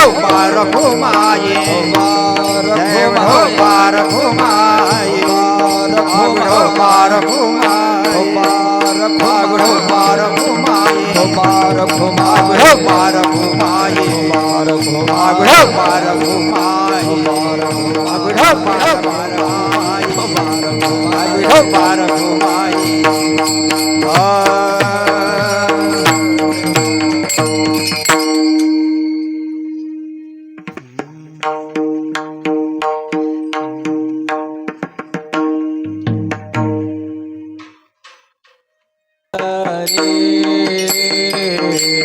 पार घुमाये जय हो पार घुमाये आगड़ो पार घुमाये आगड़ो पार घुमाये आगड़ो पार घुमाये आगड़ो पार घुमाये आगड़ो पार घुमाये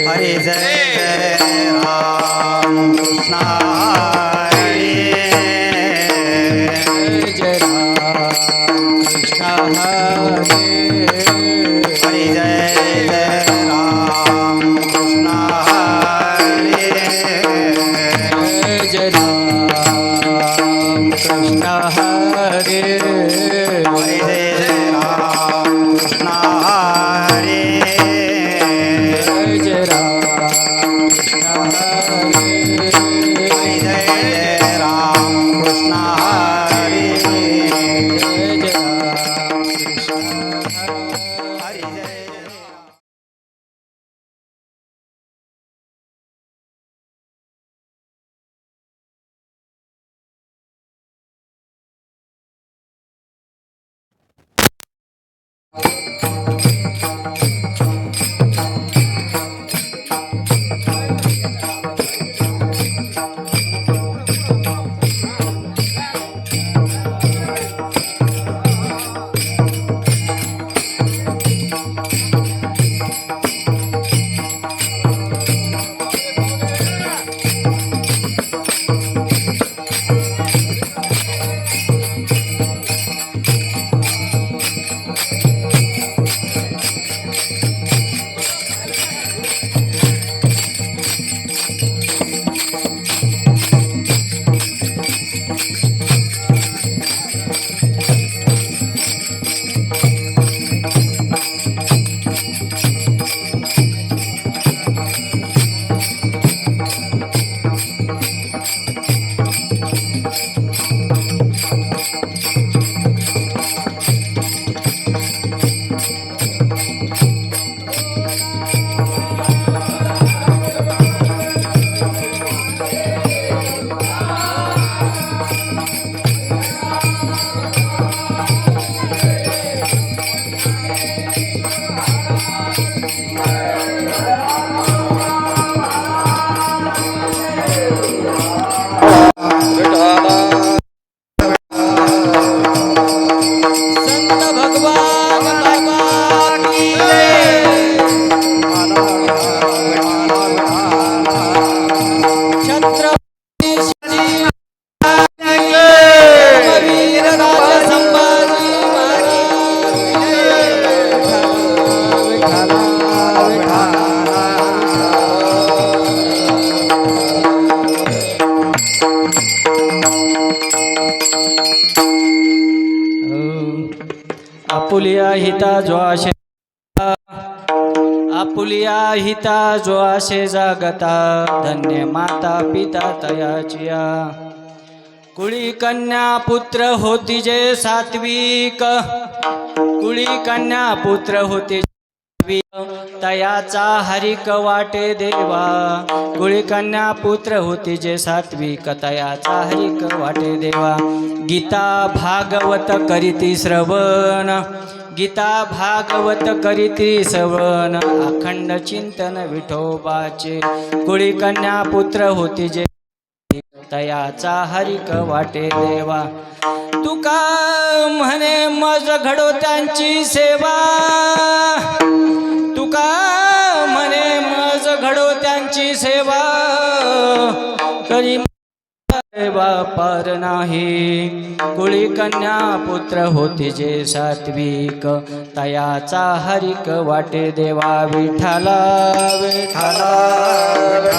हरे जय राम कृष्ण हरे जय राम कृष्ण हरे हरे जय राम कृष्ण हरे जय राम कृष्ण हरे हरे राम कृष्ण हरे जय राम कृष्ण हरे जय राम कृष्ण हरे जय राम कृष्ण हरे जय आपुलिया हिता जो आशे आपुलिया हिता जो आशे जागता धन्य माता पिता तयाचिया कुळी कन्या पुत्र होती जे सात्विक कुळी कन्या पुत्र होती तयाचा हरिक वाटे देवा कुळी कन्या पुत्र होती जे सात्विक तयाचा हरिक वाटे देवा गीता भागवत करीती श्रवण गीता भागवत करीती श्रवण अखंड चिंतन विठोबाचे कुळी कन्या पुत्र होती जे तयाचा हरिक वाटे देवा तुका म्हणे मज घडो त्यांची सेवा तुका म्हणे मज घडो त्यांची सेवा करी पार नाही कुळी कन्या पुत्र होती जे सात्विक तयाचा हरिक वाटे देवा विठ्ठला विठ्ठला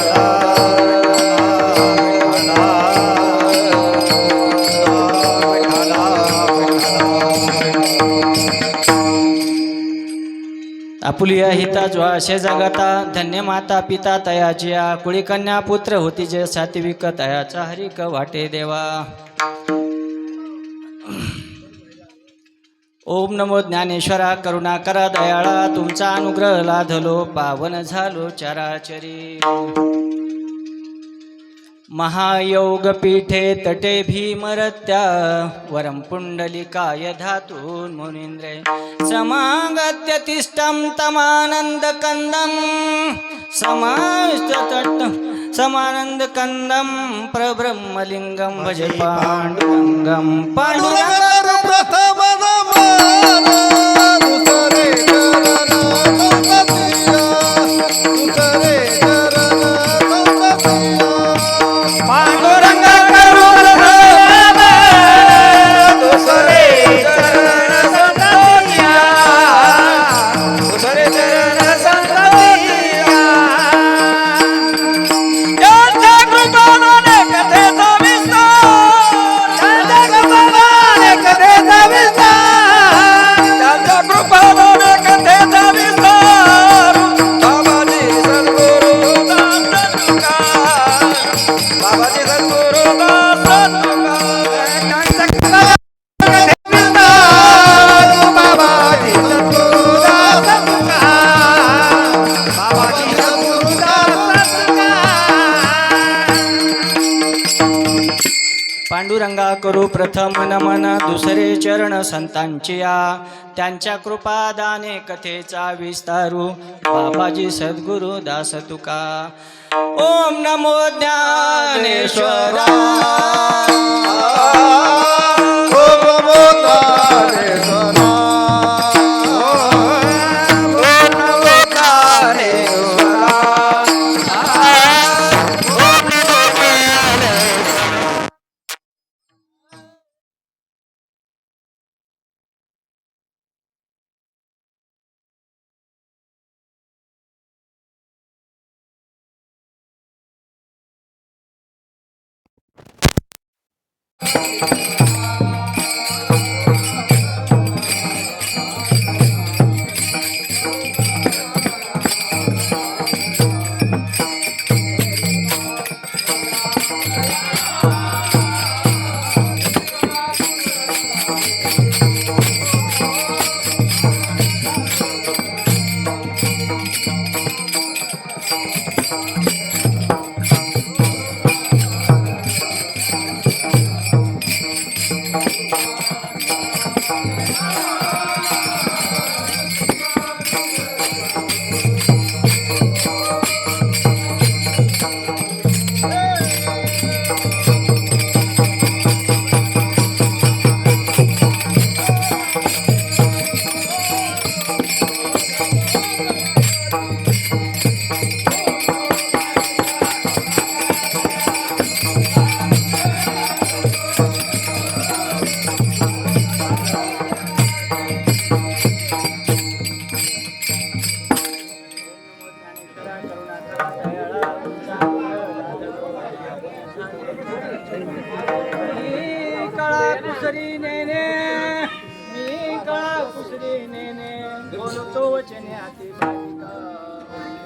आपुलिया हिता जो असे जगता धन्य माता पिता तयाचिया कुळी कन्या पुत्र होती जे सात्विक तयाचा हरिक वाटे देवा. ओम नमो ज्ञानेश्वरा करुणाकरा दयाळा तुमचा अनुग्रह लाधलो पावन झालो चराचरी. महायोग पीठे तटे भीमरत्या वरम पुंडलिकाय धातून मुनींद्रे समागत्य तिष्ठं तमानंद कंदम समानंद कंदम प्रब्रह्मलिंगम भजे पांडुरंगम. पांडुरंग प्रथम पांडुरंगा करू प्रथम नमन दुसरे चरण संतांची या त्यांच्या कृपादाने कथेचा विस्तारू बाबाजी सद्गुरु दास तुका. ओम नमो ज्ञानेश्वरा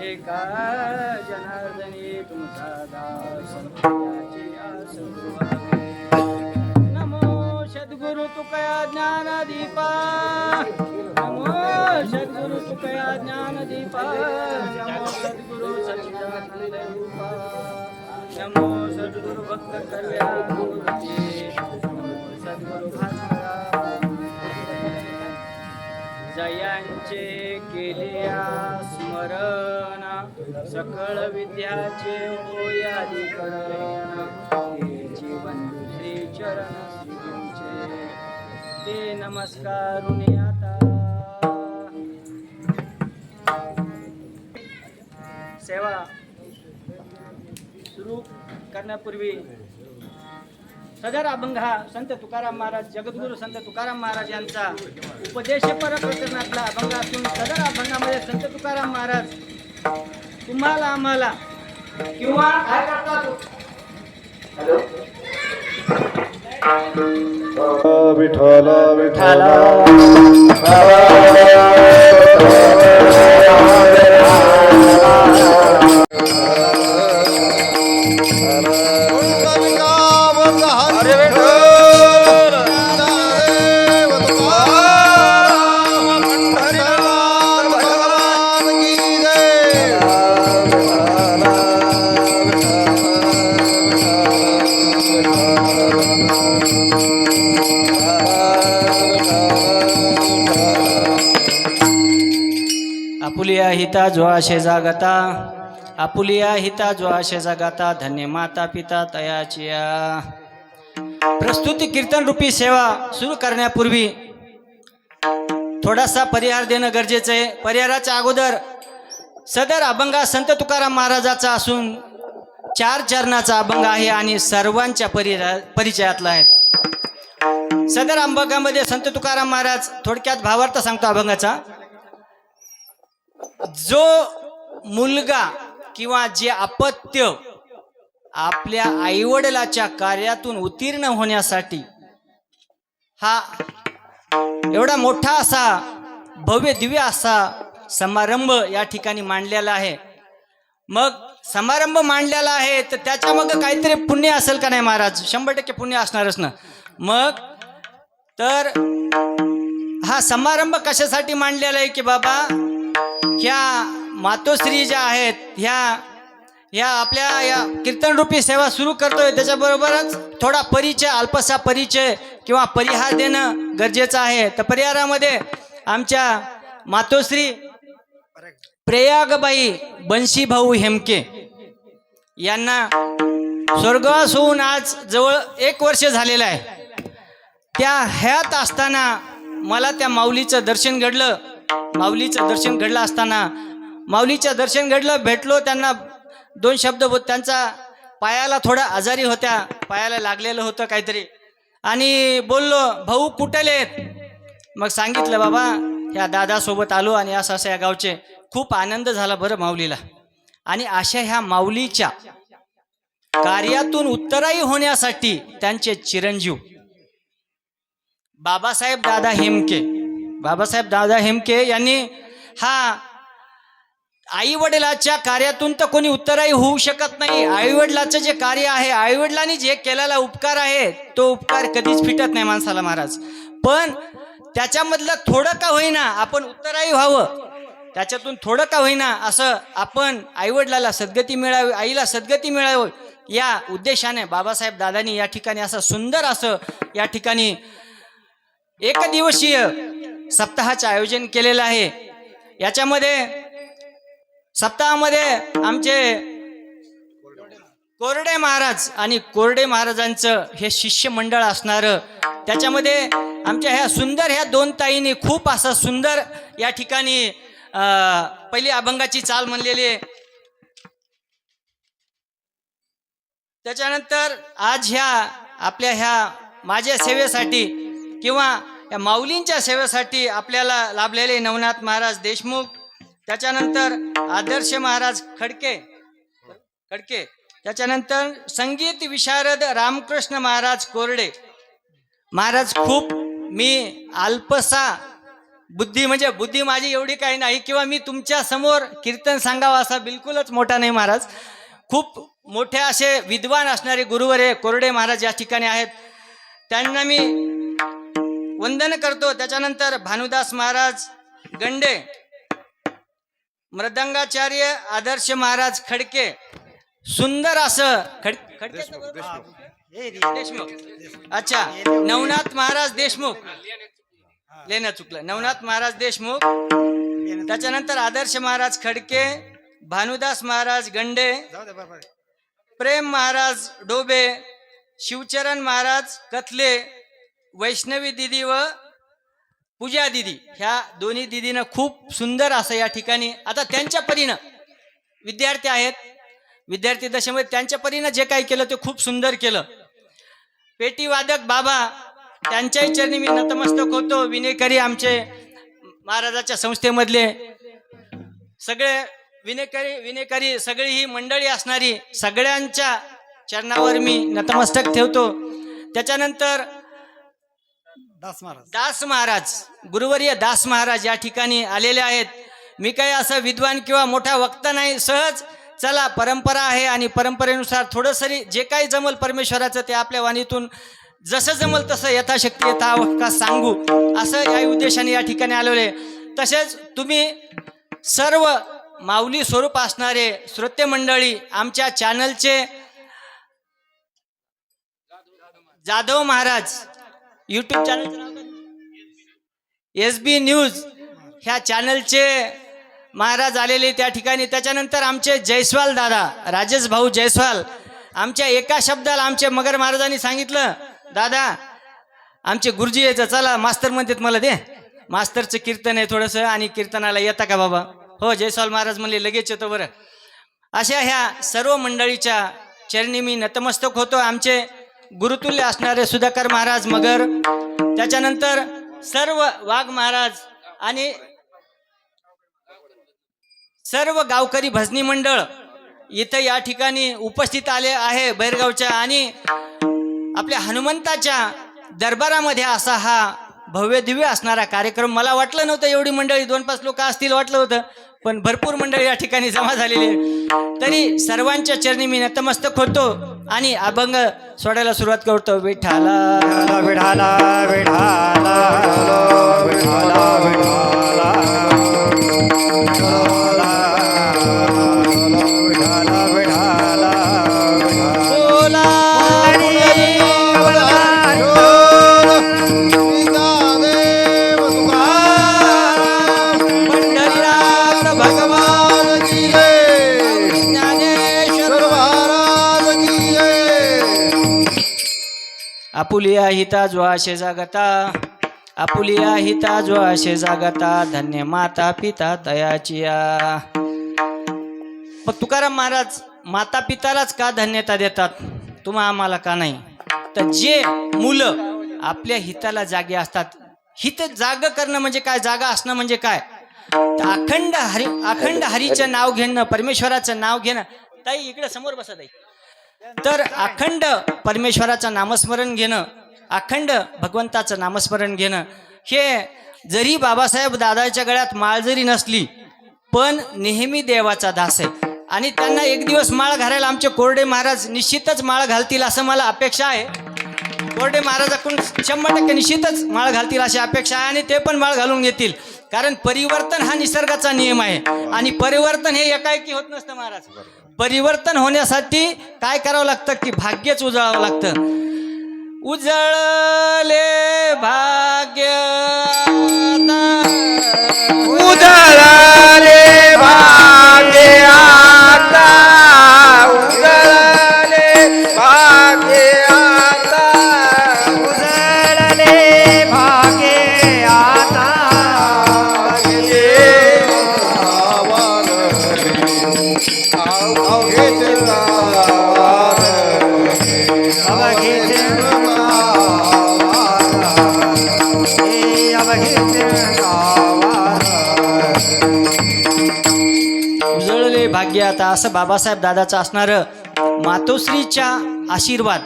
एका जनार्दनी तुमचा दास याची आस नमो सद्गुरु तुकया ज्ञानदीपा नमो सद्गुरु तुकया ज्ञानदीपा नमो सद्गुरु सच्चिदानंद रूपा नमो सद्गुरु भक्त कर्या गुरुजी सद्गुरु भास्करा जयांचे केलिया स्मरण सकळ विद्याचे होयाधिकरण हे जीवन श्री चरण श्रीचे ते नमस्कारुनी आता. सेवा सुरू करण्यापूर्वी सदर अभंग हा संत तुकाराम महाराज जगद्गुरु संत तुकाराम महाराज यांचा उपदेशपर प्रकरणातला अभंग असून सदर अभंगामध्ये संत तुकाराम महाराज तुम्हाला आम्हाला किंवा काय करतात विठ्ठल विठ्ठल हिता जो आशे जागता आपुलिया हिता जो आशे जागता धन्य माता पिता तयाचिया. प्रस्तुती कीर्तन रूपी सेवा सुरू करण्यापूर्वी थोडासा परिहार देणं गरजेचं आहे. परिहाराच्या अगोदर सदर अभंग संत तुकाराम महाराजाचा असून 4 चरणाचा अभंग आहे आणि सर्वांच्या परिचयातला आहे. सदर अभंगामध्ये संत तुकाराम महाराज थोडक्यात भावार्थ सांगतो अभंगाचा. जो मुलगा किंवा जे अपत्य आपल्या आईवडिलाच्या कार्यातून उत्तीर्ण होण्यासाठी हा एवढा मोठा असा भव्य दिव्य असा समारंभ या ठिकाणी मांडलेला आहे. मग समारंभ मांडलेला आहे तर त्याच्या मग काहीतरी पुण्य असेल का नाही महाराज? 100% पुण्य असणारच ना. मग तर हा समारंभ कशासाठी मांडलेला आहे की बाबा ह्या मातोश्री ज्या आहेत ह्या आपल्या या कीर्तन रूपी सेवा सुरू करतोय त्याच्याबरोबरच थोडा परिचय अल्पसा परिचय किंवा परिहार देणं गरजेचं आहे. तर परिहारामध्ये आमच्या मातोश्री प्रयागबाई बंशीभाऊ हेमके यांना स्वर्गवास होऊन आज जवळ 1 वर्ष झालेलं आहे. त्या हयात असताना मला त्या माऊलीचं दर्शन घडलं. माऊलीचं दर्शन घडलं असताना माऊलीचं दर्शन घडलं, भेटलो त्यांना. 2 शब्द त्यांचा पायाला थोडा आजारी होत्या, पायाला लागलेलं होतं काहीतरी आणि बोललो भाऊ कुठलेत? मग सांगितलं बाबा ह्या दादासोबत आलो आणि असं असं या गावचे. खूप आनंद झाला बरं माऊलीला. आणि अशा ह्या माऊलीच्या कार्यातून उत्तराई होण्यासाठी त्यांचे चिरंजीव बाबासाहेब दादा हेमके यांनी हा आई वडिलाच्या कार्यातून तर कोणी उत्तराई होऊ शकत नाही. आईवडिलाचं जे कार्य आहे आईवडिलांनी जे केलेला उपकार आहे तो उपकार कधीच फिटत नाही माणसाला महाराज. पण त्याच्यामधलं थोडं का होईना आपण उत्तराई व्हावं, त्याच्यातून थोडं का होईना असं आपण आईवडिलाला सद्गती मिळावी, आईला सद्गती मिळावी या उद्देशाने बाबासाहेब दादांनी या ठिकाणी असं सुंदर असं या ठिकाणी 1 दिवसीय सप्ताहाचं आयोजन केलेलं आहे. याच्यामध्ये सप्ताहामध्ये आमचे कोरडे महाराज आणि कोरडे महाराजांचं हे शिष्यमंडळ असणारं. त्याच्यामध्ये आमच्या ह्या सुंदर ह्या 2 ताईंनी खूप असं सुंदर या ठिकाणी पहिली अभंगाची चाल म्हणलेली आहे. त्याच्यानंतर आज ह्या आपल्या ह्या माझ्या सेवेसाठी किंवा या माऊलींच्या सेवेसाठी आपल्याला लाभलेले नवनाथ महाराज देशमुख, त्याच्यानंतर आदर्श महाराज खडके, त्याच्यानंतर संगीत विशारद रामकृष्ण महाराज कोरडे. महाराज खूप मी अल्पसा बुद्धी माझी एवढी काही नाही किंवा मी तुमच्या समोर कीर्तन सांगावं असा बिलकुलच मोठा नाही महाराज. खूप मोठे असे विद्वान असणारे गुरुवर्य कोरडे महाराज या ठिकाणी आहेत, त्यांना मी वंदन करतो. त्याच्यानंतर भानुदास महाराज गंडे, मृदंगाचार्य आदर्श महाराज खडके, सुंदर असं देशमुख, अच्छा नवनाथ महाराज देशमुख, लेणं चुकलं, नवनाथ महाराज देशमुख. त्याच्यानंतर आदर्श महाराज खडके, भानुदास महाराज गंडे, प्रेम महाराज डोबे, शिवचरण महाराज कथले, वैष्णवी दिदी व पूजा दिदी, ह्या दोन्ही दिदीनं खूप सुंदर असं या ठिकाणी आता त्यांच्या परीनं विद्यार्थी आहेत, विद्यार्थी दशेमध्ये त्यांच्या परीनं जे काही केलं ते खूप सुंदर केलं. पेटी वादक बाबा त्यांच्याही चरणी मी नतमस्तक होतो. विनेकरी आमचे महाराजाच्या संस्थेमधले सगळे विनेकरी सगळी ही मंडळी असणारी सगळ्यांच्या चरणावर मी नतमस्तक ठेवतो. त्याच्यानंतर दास महाराज गुरुवर्य दास महाराज या ठिकाणी आलेले आहेत. मी काही असं विद्वान किंवा मोठा वक्ता नाही, सहज चला परंपरा आहे आणि परंपरेनुसार थोडंसरी जे काही जमल परमेश्वराचं ते आपल्या वाणीतून जसं जमल तसं यथाशक्ती यथावकाश सांगू असं या उद्देशाने या ठिकाणी आलेले. तसेच तुम्ही सर्व माऊली स्वरूप असणारे श्रोते मंडळी आमच्या चॅनलचे जाधव महाराज यूट्यूब चॅनलचं नाव SB न्यूज ह्या चॅनलचे महाराज आलेले त्या ठिकाणी. त्याच्यानंतर आमचे जयस्वाल दादा, राजेश भाऊ जयस्वाल, आमच्या एका शब्दाला आमचे मगर महाराजांनी सांगितलं, दादा आमचे गुरुजी यायचं, चला मास्तर म्हणतात मला ते मास्तरचं कीर्तन आहे थोडंसं, आणि कीर्तनाला येता का बाबा? हो जयस्वाल महाराज म्हणले लगेच येतो बरं. अशा ह्या सर्व मंडळीच्या चरणी मी नतमस्तक होतो. आमचे गुरुतुल्य असणारे सुधाकर महाराज मगर, त्याच्यानंतर सर्व वाघ महाराज आणि सर्व गावकरी भजनी मंडळ इथं या ठिकाणी उपस्थित आले आहे बैरगावच्या. आणि आपल्या हनुमंताच्या दरबारामध्ये असा हा भव्य दिव्य असणारा कार्यक्रम, मला वाटलं नव्हतं एवढी मंडळी 2-5 लोक असतील वाटलं होतं, पण भरपूर मंडळी या ठिकाणी जमा झालेली आहे. तरी सर्वांच्या चरणी मी नतमस्तक होतो आणि अभंग सोडायला सुरुवात करतो. विठाला विठाला विठाला विठाला विठाला विठाला विठाला बोला पंढरीनाथ भगवान की जय, ज्ञानेश्वर महाराज की जय. आपुलिया हिता जो आशे जागता, आपुलिया हिता जो आशे जागता, धन्य माता पिता तयाचिया. मग तुकाराम महाराज माता पितालाच का धन्यता देतात, तुम्हा आम्हाला का नाही? तर जे मुलं आपल्या हिताला जागे असतात, हित जाग करणं म्हणजे काय, जागा असणं म्हणजे काय, तर अखंड हरीचं नाव घेणं, परमेश्वराचं नाव घेणं. ताई इकडे समोर बसा ताई. तर अखंड परमेश्वराचं नामस्मरण घेणं, अखंड भगवंताचं नामस्मरण घेणं, हे जरी बाबासाहेब दादाच्या गळ्यात माळ जरी नसली पण नेहमी देवाचा दास आहे. आणि त्यांना एक दिवस माळ घालायला आमचे कोरडे महाराज निश्चितच माळ घालतील असं मला अपेक्षा आहे. कोरडे महाराजाकडून 100% निश्चितच माळ घालतील अशी अपेक्षा आहे, आणि ते पण माळ घालून घेतील. कारण परिवर्तन हा निसर्गाचा नियम आहे, आणि परिवर्तन हे एकाएकी होत नसतं महाराज. परिवर्तन होण्यासाठी काय करावं लागतं की भाग्यच उजळावं लागतं. उजळले भाग्य उजळले भाग्य आता, उजळले भाग्य आता, उजळले भाग्य आता. उजळले भाग्य आता असं बाबासाहेब दादाचं असणारं मातोश्रीच्या आशीर्वाद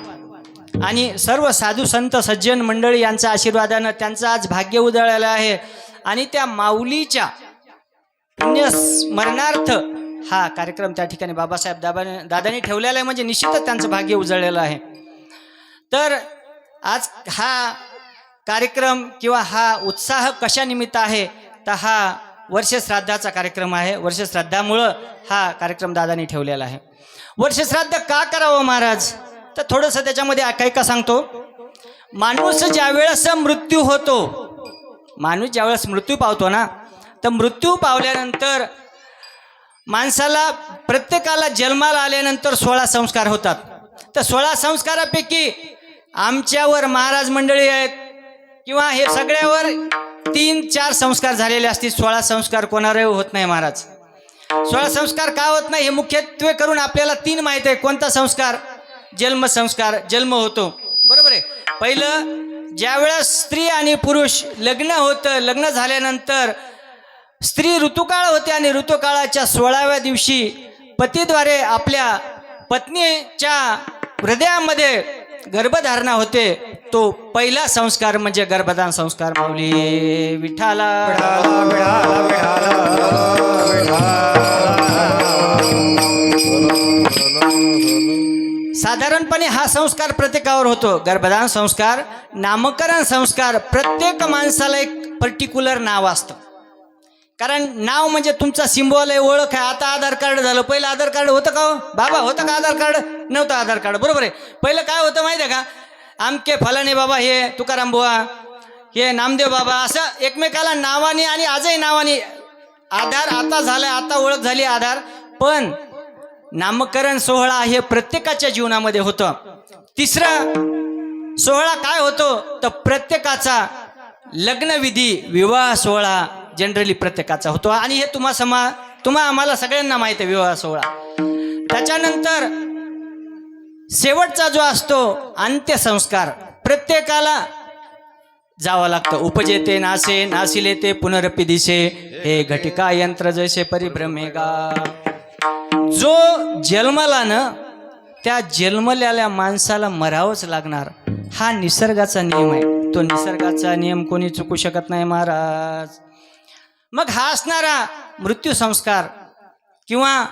आणि सर्व साधू संत सज्जन मंडळी यांच्या आशीर्वादानं त्यांचं आज भाग्य उजळलेलं आहे. आणि त्या माऊलीच्या पुण्यस्मरणार्थ हा कार्यक्रम त्या ठिकाणी बाबासाहेब दादांनी ठेवलेला आहे, म्हणजे निश्चितच त्यांचं भाग्य उजळलेलं आहे. तर आज हा कार्यक्रम किंवा हा उत्साह कशा निमित्त आहे, तर हा वर्षश्राद्धाचा कार्यक्रम आहे. वर्षश्राद्धामुळं हा कार्यक्रम दादांनी ठेवलेला आहे. वर्षश्राद्ध का करावं महाराज, तर थोडंसं त्याच्यामध्ये काही का सांगतो. माणूस ज्यावेळेस मृत्यू होतो, माणूस ज्यावेळेस मृत्यू पावतो ना, तर मृत्यू पावल्यानंतर माणसाला प्रत्येकाला जन्माला आल्यानंतर 16 संस्कार होतात. तर 16 संस्कारापैकी आमच्यावर महाराज मंडळी आहेत किंवा हे सगळ्यावर 3-4 संस्कार झालेले असतील. 16 संस्कार कोणावरही होत नाही महाराज. 16 संस्कार का होत नाही हे मुख्यत्वे करून आपल्याला 3 माहीत आहे. कोणता संस्कार? जन्मसंस्कार, जन्म होतो, बरोबर आहे. पहिलं ज्यावेळेस स्त्री आणि पुरुष लग्न होतं, लग्न झाल्यानंतर स्त्री ऋतुकाळ होते आणि ऋतुकाळाच्या 16व्या दिवशी पतीद्वारे आपल्या पत्नीच्या हृदयामध्ये गर्भधारणा होते. तो पहिला संस्कार म्हणजे गर्भधान संस्कार. माऊली विठाला साधारणपणे हा संस्कार प्रत्येकावर होतो. गर्भधान संस्कार, नामकरण संस्कार, प्रत्येक माणसाला एक पर्टिक्युलर नाव असतं. कारण नाव म्हणजे तुमचा सिम्बॉल आहे, ओळख आहे. आता आधार कार्ड झालं, पहिलं आधार कार्ड होतं का हो बाबा? होतं का आधार कार्ड? नव्हतं आधार कार्ड, बरोबर आहे. पहिलं काय होतं माहिती आहे का? आमके फलाने बाबा, हे तुकाराम बुवा, हे नामदेव बाबा, असं एकमेकाला नावाने आणि आजही नावाने आधार आता झालाय, आता ओळख झाली आधार. पण नामकरण सोहळा हे प्रत्येकाच्या जीवनामध्ये होतं. तिसरा सोहळा काय होतो तर प्रत्येकाचा लग्नविधी विवाह सोहळा जनरली प्रत्येकाचा होतो. आणि हे तुम्हा आम्हाला सगळ्यांना माहिती आहे विवाह सोहळा. त्याच्यानंतर शेवटचा जो असतो अंत्यसंस्कार, प्रत्येकाला जावं लागतं. उपजेते नासे नासिले ते पुनरपि दिसे, हे घटिका यंत्र जैसे परिभ्रमेगा. जो जन्मला ना त्या जन्मलेल्या माणसाला मरावंच लागणार, हा निसर्गाचा नियम आहे. तो निसर्गाचा नियम कोणी चुकू शकत नाही महाराज. मग हा असणारा मृत्यू संस्कार किंवा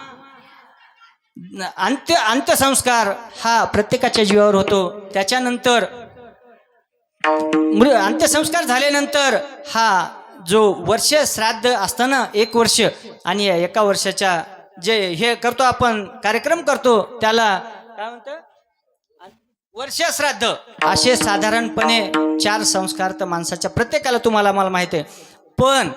अंत्यसंस्कार हा प्रत्येकाच्या जीवावर होतो. त्याच्यानंतर अंत्यसंस्कार झाल्यानंतर हा जो वर्ष श्राद्ध असतं ना, 1 वर्ष, आणि 1 वर्षाच्या जे हे करतो आपण कार्यक्रम करतो त्याला काय म्हणतं वर्ष श्राद्ध. असे साधारणपणे 4 संस्कार तर माणसाच्या प्रत्येकाला तुम्हाला मला माहिती आहे. पण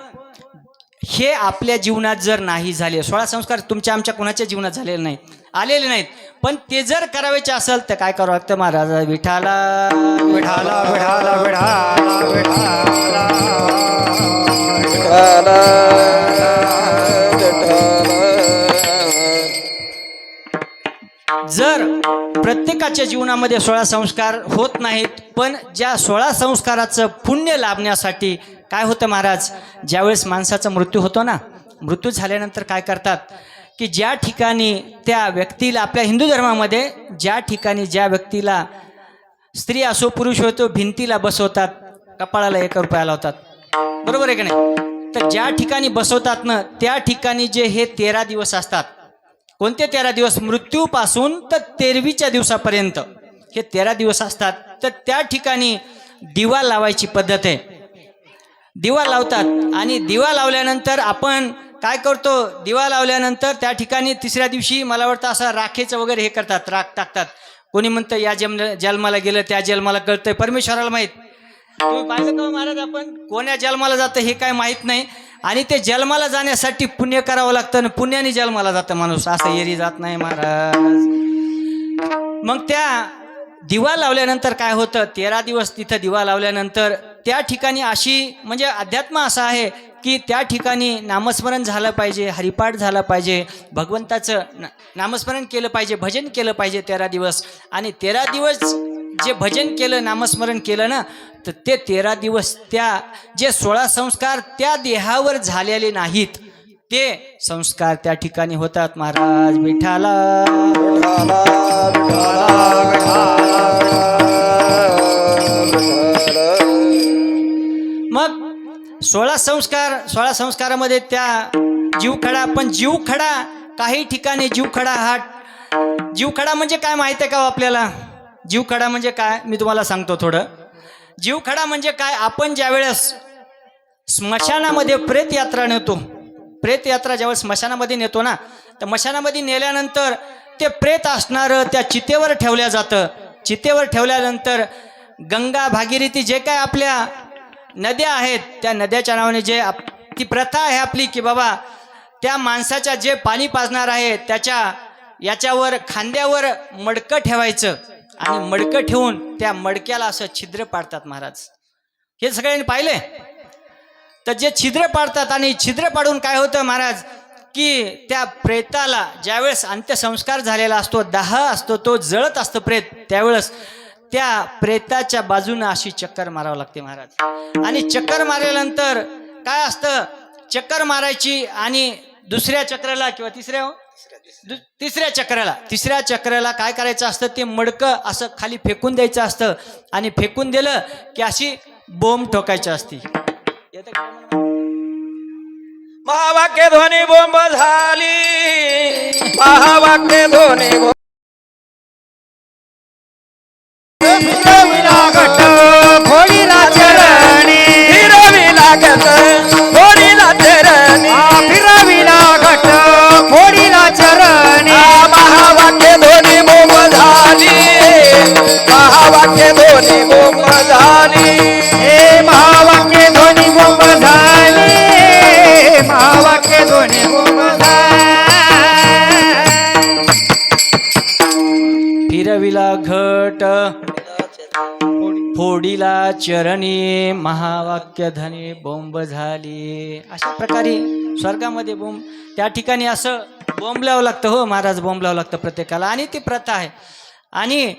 हे आपल्या जीवनात जर नाही झाले, 16 संस्कार तुमच्या आमच्या कोणाच्या जीवनात झालेले नाहीत, आलेले नाहीत, पण ते जर करायचे असेल तर काय करावं लागतं महाराज? विठाला विठाला विठाला विठाला विठाला जर प्रत्येकाच्या जीवनामध्ये 16 संस्कार होत नाहीत, पण ज्या 16 संस्काराचं पुण्य लाभण्यासाठी काय होतं महाराज, ज्यावेळेस माणसाचा मृत्यू होतो ना, मृत्यू झाल्यानंतर काय करतात की ज्या ठिकाणी त्या व्यक्तीला, आपल्या हिंदू धर्मामध्ये ज्या ठिकाणी ज्या व्यक्तीला स्त्री असो पुरुष होतो भिंतीला बसवतात, कपाळाला 1 रुपया लावतात, बरोबर आहे की नाही? तर ज्या ठिकाणी बसवतात ना त्या ठिकाणी जे हे 13 दिवस असतात, कोणते 13 दिवस? मृत्यूपासून तर 13व्या दिवसापर्यंत हे 13 दिवस असतात. तर त्या ठिकाणी दिवा लावायची पद्धत आहे. दिवा लावतात आणि दिवा लावल्यानंतर आपण काय करतो, दिवा लावल्यानंतर त्या ठिकाणी 3ऱ्या दिवशी मला वाटतं असं राखेचं वगैरे हे करतात, राख टाकतात. कोणी म्हणतं या जन्माला गेलं त्या जन्माला कळतंय, परमेश्वराला माहीत. तुम्ही पाहिलं का महाराज, आपण कोण्या जन्माला जातं हे काय माहीत नाही, आणि ते जन्माला जाण्यासाठी पुण्य करावं लागतं आणि पुण्याने जन्माला जातं माणूस, असं एरी जात नाही महाराज. मग त्या दिवा लावल्यानंतर काय होतं, 13 दिवस तिथं दिवा लावल्यानंतर त्या ठिकाणी अशी म्हणजे अध्यात्म असं आहे की त्या ठिकाणी नामस्मरण झालं पाहिजे, हरिपाठ झाला पाहिजे, भगवंताचं नामस्मरण केलं पाहिजे, भजन केलं पाहिजे 13 दिवस. आणि 13 दिवस जे भजन केलं, नामस्मरण केलं ना, तर ते 13 दिवस त्या जे 16 संस्कार त्या देहावर झालेले नाहीत ते संस्कार त्या ठिकाणी होतात महाराज. विठाला मग 16 संस्कारामध्ये त्या जीवखडा, पण जीवखडा काही ठिकाणी जीवखडा हा जीवखडा म्हणजे काय माहिती आहे का आपल्याला? जीवखडा म्हणजे काय मी तुम्हाला सांगतो थोडं. जीवखडा म्हणजे काय, आपण ज्यावेळेस स्मशानामध्ये प्रेत यात्रा नेतो, प्रेत यात्रा ज्यावेळेस स्मशानामध्ये नेतो ना, तर स्मशानामध्ये नेल्यानंतर ते प्रेत असणारं त्या चितेवर ठेवल्या जातं. चितेवर ठेवल्यानंतर गंगा भागीरथी जे काय आपल्या नद्या आहेत त्या नद्याच्या नावाने जे ती प्रथा आहे आपली की बाबा त्या माणसाच्या जे पाणी पाजणार आहे त्याच्या याच्यावर खांद्यावर मडकं ठेवायचं आणि मडकं ठेवून त्या मडक्याला असं छिद्र पाडतात महाराज. हे सगळ्यांनी पाहिले. तर जे छिद्र पाडतात आणि छिद्र पाडून काय होतं महाराज की त्या प्रेताला ज्यावेळेस अंत्यसंस्कार झालेला असतो, दाह असतो, तो जळत असतो प्रेत, त्यावेळेस त्या प्रेताच्या बाजूनं अशी चक्कर मारावं लागते महाराज. आणि चक्कर मारल्यानंतर काय असतं, चक्कर मारायची आणि दुसऱ्या चक्राला किंवा तिसऱ्या चक्राला काय करायचं असतं, ते मडकं असं खाली फेकून द्यायचं असतं आणि फेकून दिलं की अशी बोंब ठोकायची असती. महावाक्य ध्वनी बोंब झाली, महावाक्य ध्वनी घट फोडीला चरणी, फिरविला घट फोडीला चरणी, फिरविला घट फोडीला चरणी. महावाक्य ध्वनी बोंब झाली, महावाक्य ध्वनी बोंब झाली, हे महावाक्य ध्वनी बोंब झाली, महावाक्य फिरविला घट फोडीला चरणी महावाक्य धनी बोंब झाली. अशा प्रकारे स्वर्गामध्ये बोंब त्या ठिकाणी असं बोंबलावं लागतं. हो महाराज, बोंबलावं लागतं प्रत्येकाला, आणि ती प्रथा आहे. आणि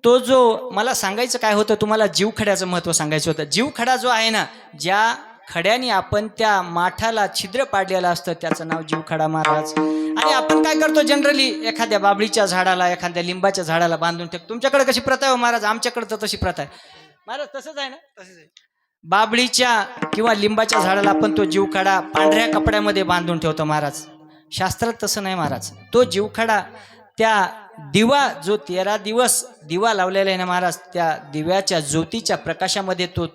तो जो मला सांगायचं काय होतं तुम्हाला, जीवखड्याचं महत्त्व सांगायचं होतं. जीवखडा जो आहे ना, ज्या खड्याने आपण त्या माठाला छिद्र पाडलेलं असतं त्याचं नाव जीवखडा महाराज. आणि आपण काय करतो जनरली, एखाद्या बाबळीच्या झाडाला एखाद्या लिंबाच्या झाडाला बांधून ठेवतो. तुमच्याकडे कशी प्रथा आहे महाराज? आमच्याकडे तर तशी प्रथा आहे महाराज. तसंच आहे ना? तसंच आहे. बाबळीच्या किंवा लिंबाच्या झाडाला आपण तो जीवखडा पांढऱ्या कपड्यामध्ये बांधून ठेवतो महाराज. शास्त्रात तसं नाही महाराज. तो जीवखडा त्या दिवा जो 13 दिवस दिवा लावलेला आहे ना महाराज, त्या दिव्याच्या ज्योतीच्या प्रकाशामध्ये तो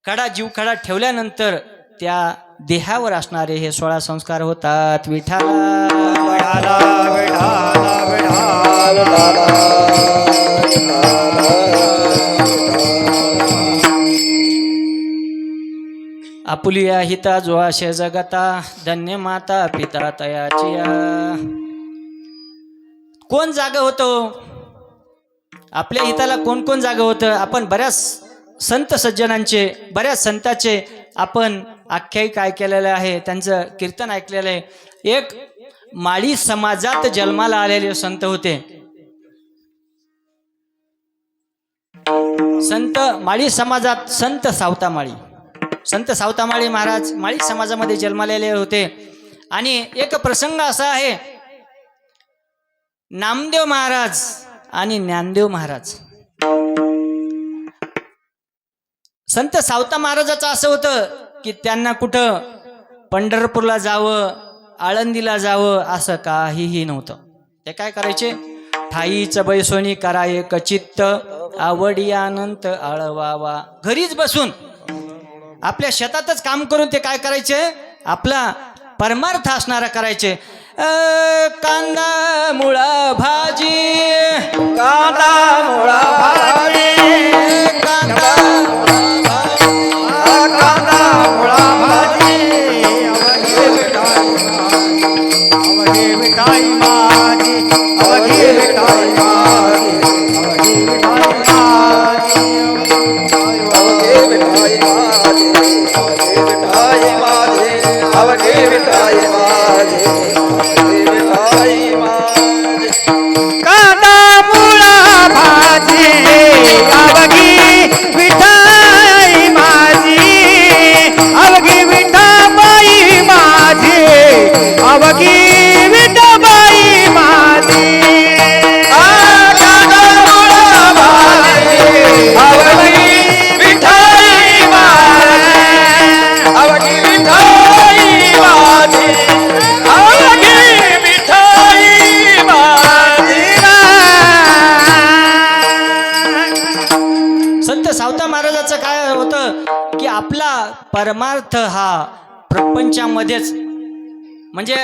खडा जीवखडा ठेवल्यानंतर त्या देहावर असणारे हे 16 संस्कार होतात. आपुलिया हिता जो आशे जगता, धन्य माता पिता तयाचिया. कोण जागा होतो आपल्या हिताला? कोण कोण जागा होतं? आपण बऱ्याच संत सज्जनांचे, बऱ्याच संतांचे आपण आख्यायिका ऐकलेलं आहे, त्यांचं कीर्तन ऐकलेलं आहे. एक माळी समाजात जन्माला आलेले संत होते. संत माळी समाजात संत सावतामाळी, संत सावतामाळी महाराज माळी समाजामध्ये जन्मालेले होते. आणि एक प्रसंग असा आहे, नामदेव महाराज आणि ज्ञानदेव महाराज. संत सावता महाराजाचं असं होतं की त्यांना कुठं पंढरपूरला जावं, आळंदीला जावं असं काहीही नव्हतं. ते काय करायचे? ठाईच बैसोनी कराये कचित्त, आवडी अनंत आळवावा. घरीच बसून आपल्या शेतातच काम करून ते काय करायचे? आपला परमार्थ असणारा करायचे. कांदा मुळा भाजी, कांदा मुळा भाजी, कांदा कांदा मुळा भाजी. अवघी मिठाई माझी, अवघी मिठाई माझी, अवघी मिठाई माझी, अवघी मिठाई माझी, अवघी मिठाई माझी, अवघी मिठाई माझी, अवघी मिठाई माझी. कांदा मुळा भाजी, अवघी मिठाई माझी, अवघी विठाबाई माझी, अवघी विठाबाई माझी. कांदा मुळा भाजी, अवघी मिठाई माझी, अवघी मिठाई माझी, अवघी मिठाई माझी. संत सावता महाराजाचं काय होतं की आपला परमार्थ हा प्रपंचामध्येच, म्हणजे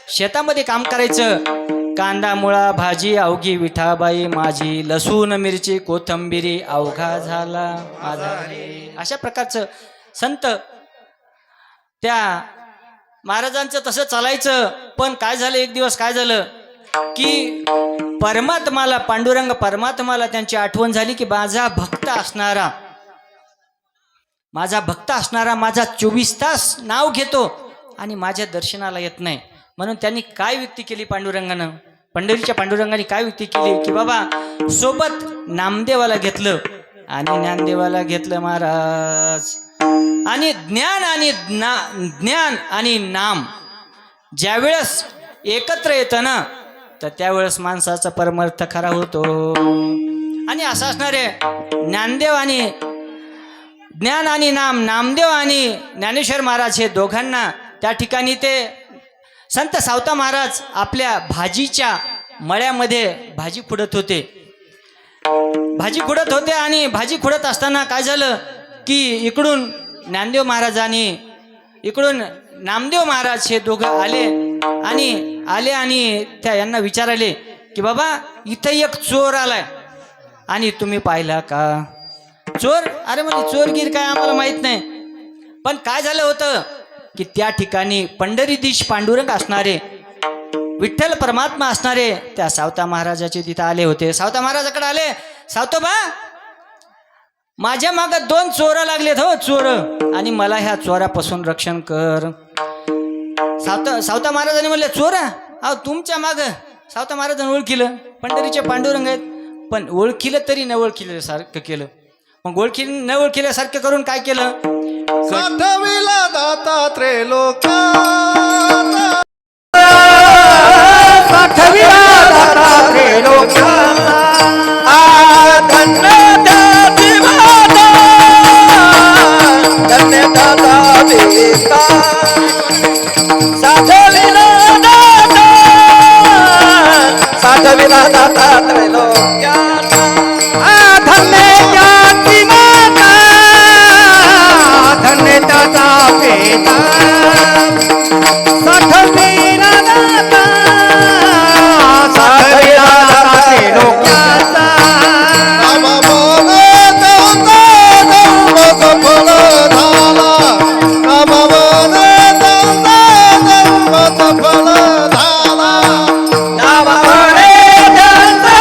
शेतामध्ये काम करायचं. कांदा मुळा भाजी अवघी विठाबाई माझी, लसूण मिरची कोथंबिरी अवघा झाला माझा. अशा प्रकारचं संत त्या महाराजांचं तसं चालायचं. पण काय झालं, एक दिवस काय झालं की परमात्माला, पांडुरंग परमात्माला त्यांची आठवण झाली की माझा भक्त असणारा, माझा 24 तास नाव घेतो आणि माझ्या दर्शनाला येत नाही. म्हणून त्यांनी काय युक्ती केली, पांडुरंगानं, पंढरीच्या पांडुरंगाने काय युक्ती केली की बाबा सोबत नामदेवाला घेतलं आणि ज्ञानदेवाला घेतलं महाराज. आणि ज्ञान आणि नाम ज्यावेळेस एकत्र येतं ना, तर त्यावेळेस माणसाचा परमार्थ खरा होतो. आणि असं असणारे ज्ञानदेव आणि ज्ञान आणि नाम, नामदेव आणि ज्ञानेश्वर महाराज हे दोघांना त्या ठिकाणी ते संत सावता महाराज आपल्या भाजीच्या मळ्यामध्ये भाजी खुडत होते. आणि भाजी खुडत असताना काय झालं की इकडून ज्ञानदेव महाराज आणि इकडून नामदेव महाराज हे दोघं आले आणि त्या यांना विचारले की बाबा इथं एक चोर आलाय आणि तुम्ही पाहिला का? चोर? अरे म्हणजे चोरगीर काय आम्हाला माहित नाही. पण काय झालं होतं की त्या ठिकाणी पंढरीधीश पांडुरंग असणारे विठ्ठल परमात्मा असणारे त्या सावता महाराजाचे तिथं आले होते. सावता महाराजाकडे आले, सावतोबा माझ्या माग 2 चोर लागलेत हो, चोर, आणि मला ह्या चोरापासून रक्षण कर. सावता महाराजांनी म्हणले, चोर अहो तुमच्या माग. सावता महाराजांनी ओळखिलं, पंढरीचे पांडुरंग आहेत, पण ओळखिलं तरी न ओळखिल्यासारखं केलं. मग न ओळखिल्यासारखं करून काय केलं? साठविला दाता त्रिलोक्याचा, साठविला दाता त्रिलोक्याचा, धन्य दाती माता, धन्य दाता देता, साठविला दाता, साठविला दाता त्रिलोक्याचा, धन्य दाती माता, धन्य दाता पिता, साठविला दाता, साठविला दाता त्रिलोक्याचा, नाम बोले देवता धर्माचा फळ झाला, नाम बोले देवता धर्माचा फळ झाला, नाम बोले देवता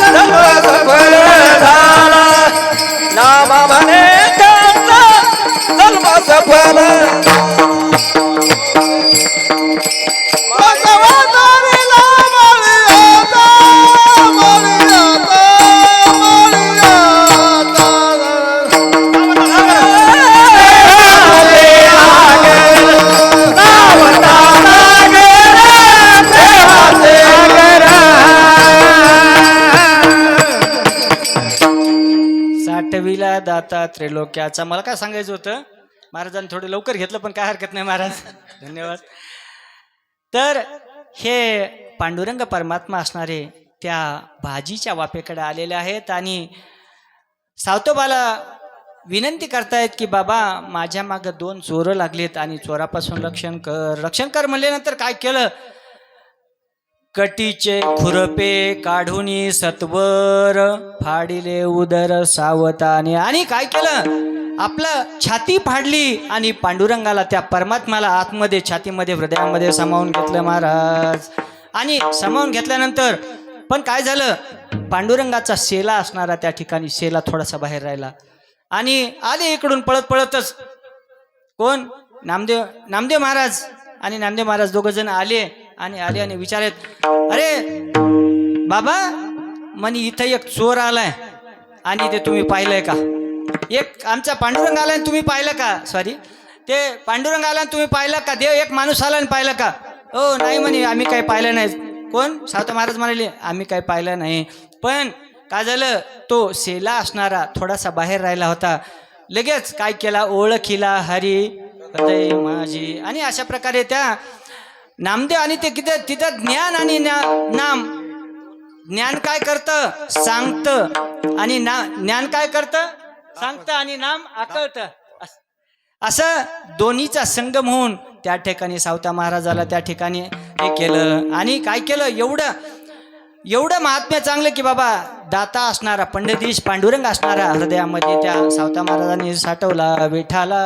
धर्माचा फळ झाला, नाम बोले देवता धर्माचा फळ. साठविला दाता त्रिलोक्याचा. मला काय सांगायचं होतं, महाराजांनी थोडं लवकर घेतलं, पण काय हरकत नाही महाराज, धन्यवाद. तर हे पांडुरंग परमात्मा असणारे त्या भाजीच्या वाफेकडे आलेले आहेत आणि सावतोबाला विनंती करतायत की बाबा माझ्या मागं 2 चोर लागलेत आणि चोरापासून रक्षण कर म्हणल्यानंतर काय केलं? कटीचे खुरपे काढूनी सत्वर फाडिले उदर सावताने, आणि काय केलं? आपलं छाती फाडली आणि पांडुरंगाला त्या परमात्म्याला आतमध्ये छातीमध्ये हृदयामध्ये सामावून घेतलं महाराज. आणि सामावून घेतल्यानंतर पण काय झालं? पांडुरंगाचा शेला असणारा त्या ठिकाणी शेला थोडासा बाहेर राहिला आणि आले इकडून पळतच. कोण? नामदेव महाराज. आणि नामदेव महाराज दोघं जण आले आणि विचारत, अरे बाबा म्हणे इथं एक चोर आलाय आणि ते तुम्ही पाहिलंय का? एक आमचा पांडुरंग आलाय तुम्ही पाहिलं का? सॉरी, ते पांडुरंग आला तुम्ही पाहिलं का? देव एक माणूस आला आणि पाहिलं का? हो नाही म्हणे आम्ही काही पाहिलं नाही. कोण? सावता महाराज म्हणाले आम्ही काही पाहिलं नाही. पण काय झालं? तो शेला असणारा थोडासा बाहेर राहिला होता. लगेच काय केला? ओळखीला हरी हृदय माझी. आणि अशा प्रकारे त्या नामदेव आणि ते तिथं ज्ञान आणि नाम. ज्ञान काय करतं? सांगतं. आणि ज्ञान काय करतं? सांगतं. आणि नाम आकळतं. असं दोन्हीचा संगम होऊन त्या ठिकाणी सावता महाराजाला त्या ठिकाणी हे केलं. आणि काय केलं? एवढं महात्म्य चांगलं की बाबा दाता असणारा पंडितदीश पांडुरंग असणारा हृदयामध्ये त्या सावता महाराजांनी साठवला. विठाला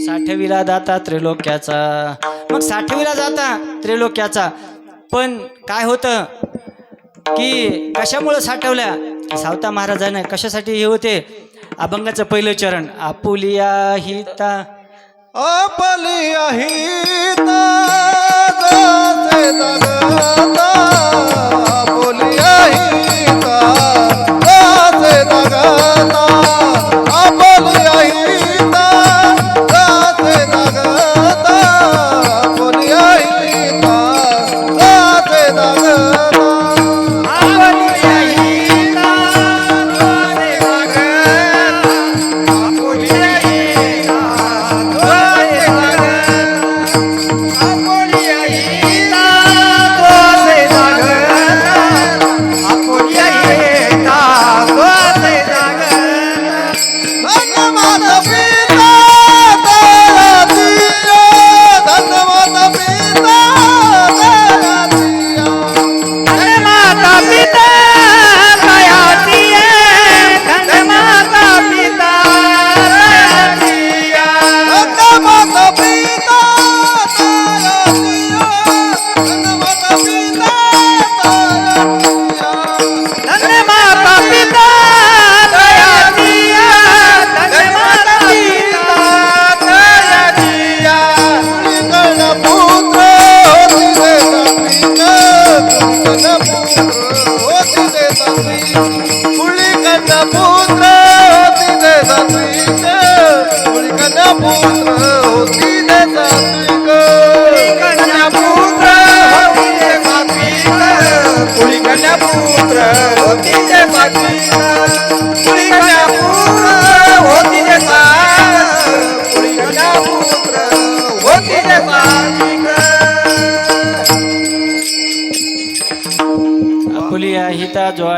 साठविला दाता त्रिलोक्याचा. मग साठविला जाता त्रिलोक्याचा. पण काय होतं की कशामुळे साठवल्या? सावता महाराजांना कशासाठी हे होते? अभंगाचं पहिलं चरण. आपुलिया हिता आपुलिया हिता जसे जगता, आपुलिया हिता जसे जगता, आपुलिया हिता जसे जगता, आपुलिया हिता जसे जगता, आपुलिया हिता जसे जगता,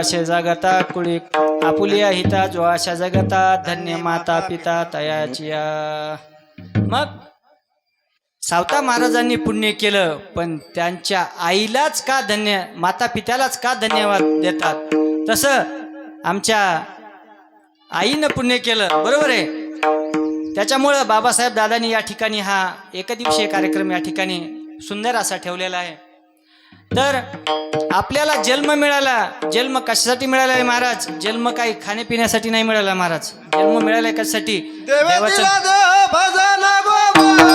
आशे जगता कुळी आपुलिया हिता जो आशा जगता धन्य माता पिता तयाचिया. मग सावता महाराजांनी पुण्य केलं, पण त्यांच्या आईलाच का धन्य, माता पित्यालाच का धन्यवाद देतात? तसं आमच्या आईनं पुण्य केलं, बरोबर आहे. त्याच्यामुळं बाबासाहेब दादांनी या ठिकाणी हा एकदिवसीय कार्यक्रम या ठिकाणी सुंदर असा ठेवलेला आहे. तर आपल्याला जन्म मिळाला, जन्म कशासाठी मिळाला आहे महाराज? जन्म काही खाण्यापिण्यासाठी नाही मिळाला महाराज. जन्म मिळाला कशासाठी? देवाचं भजन गोपाला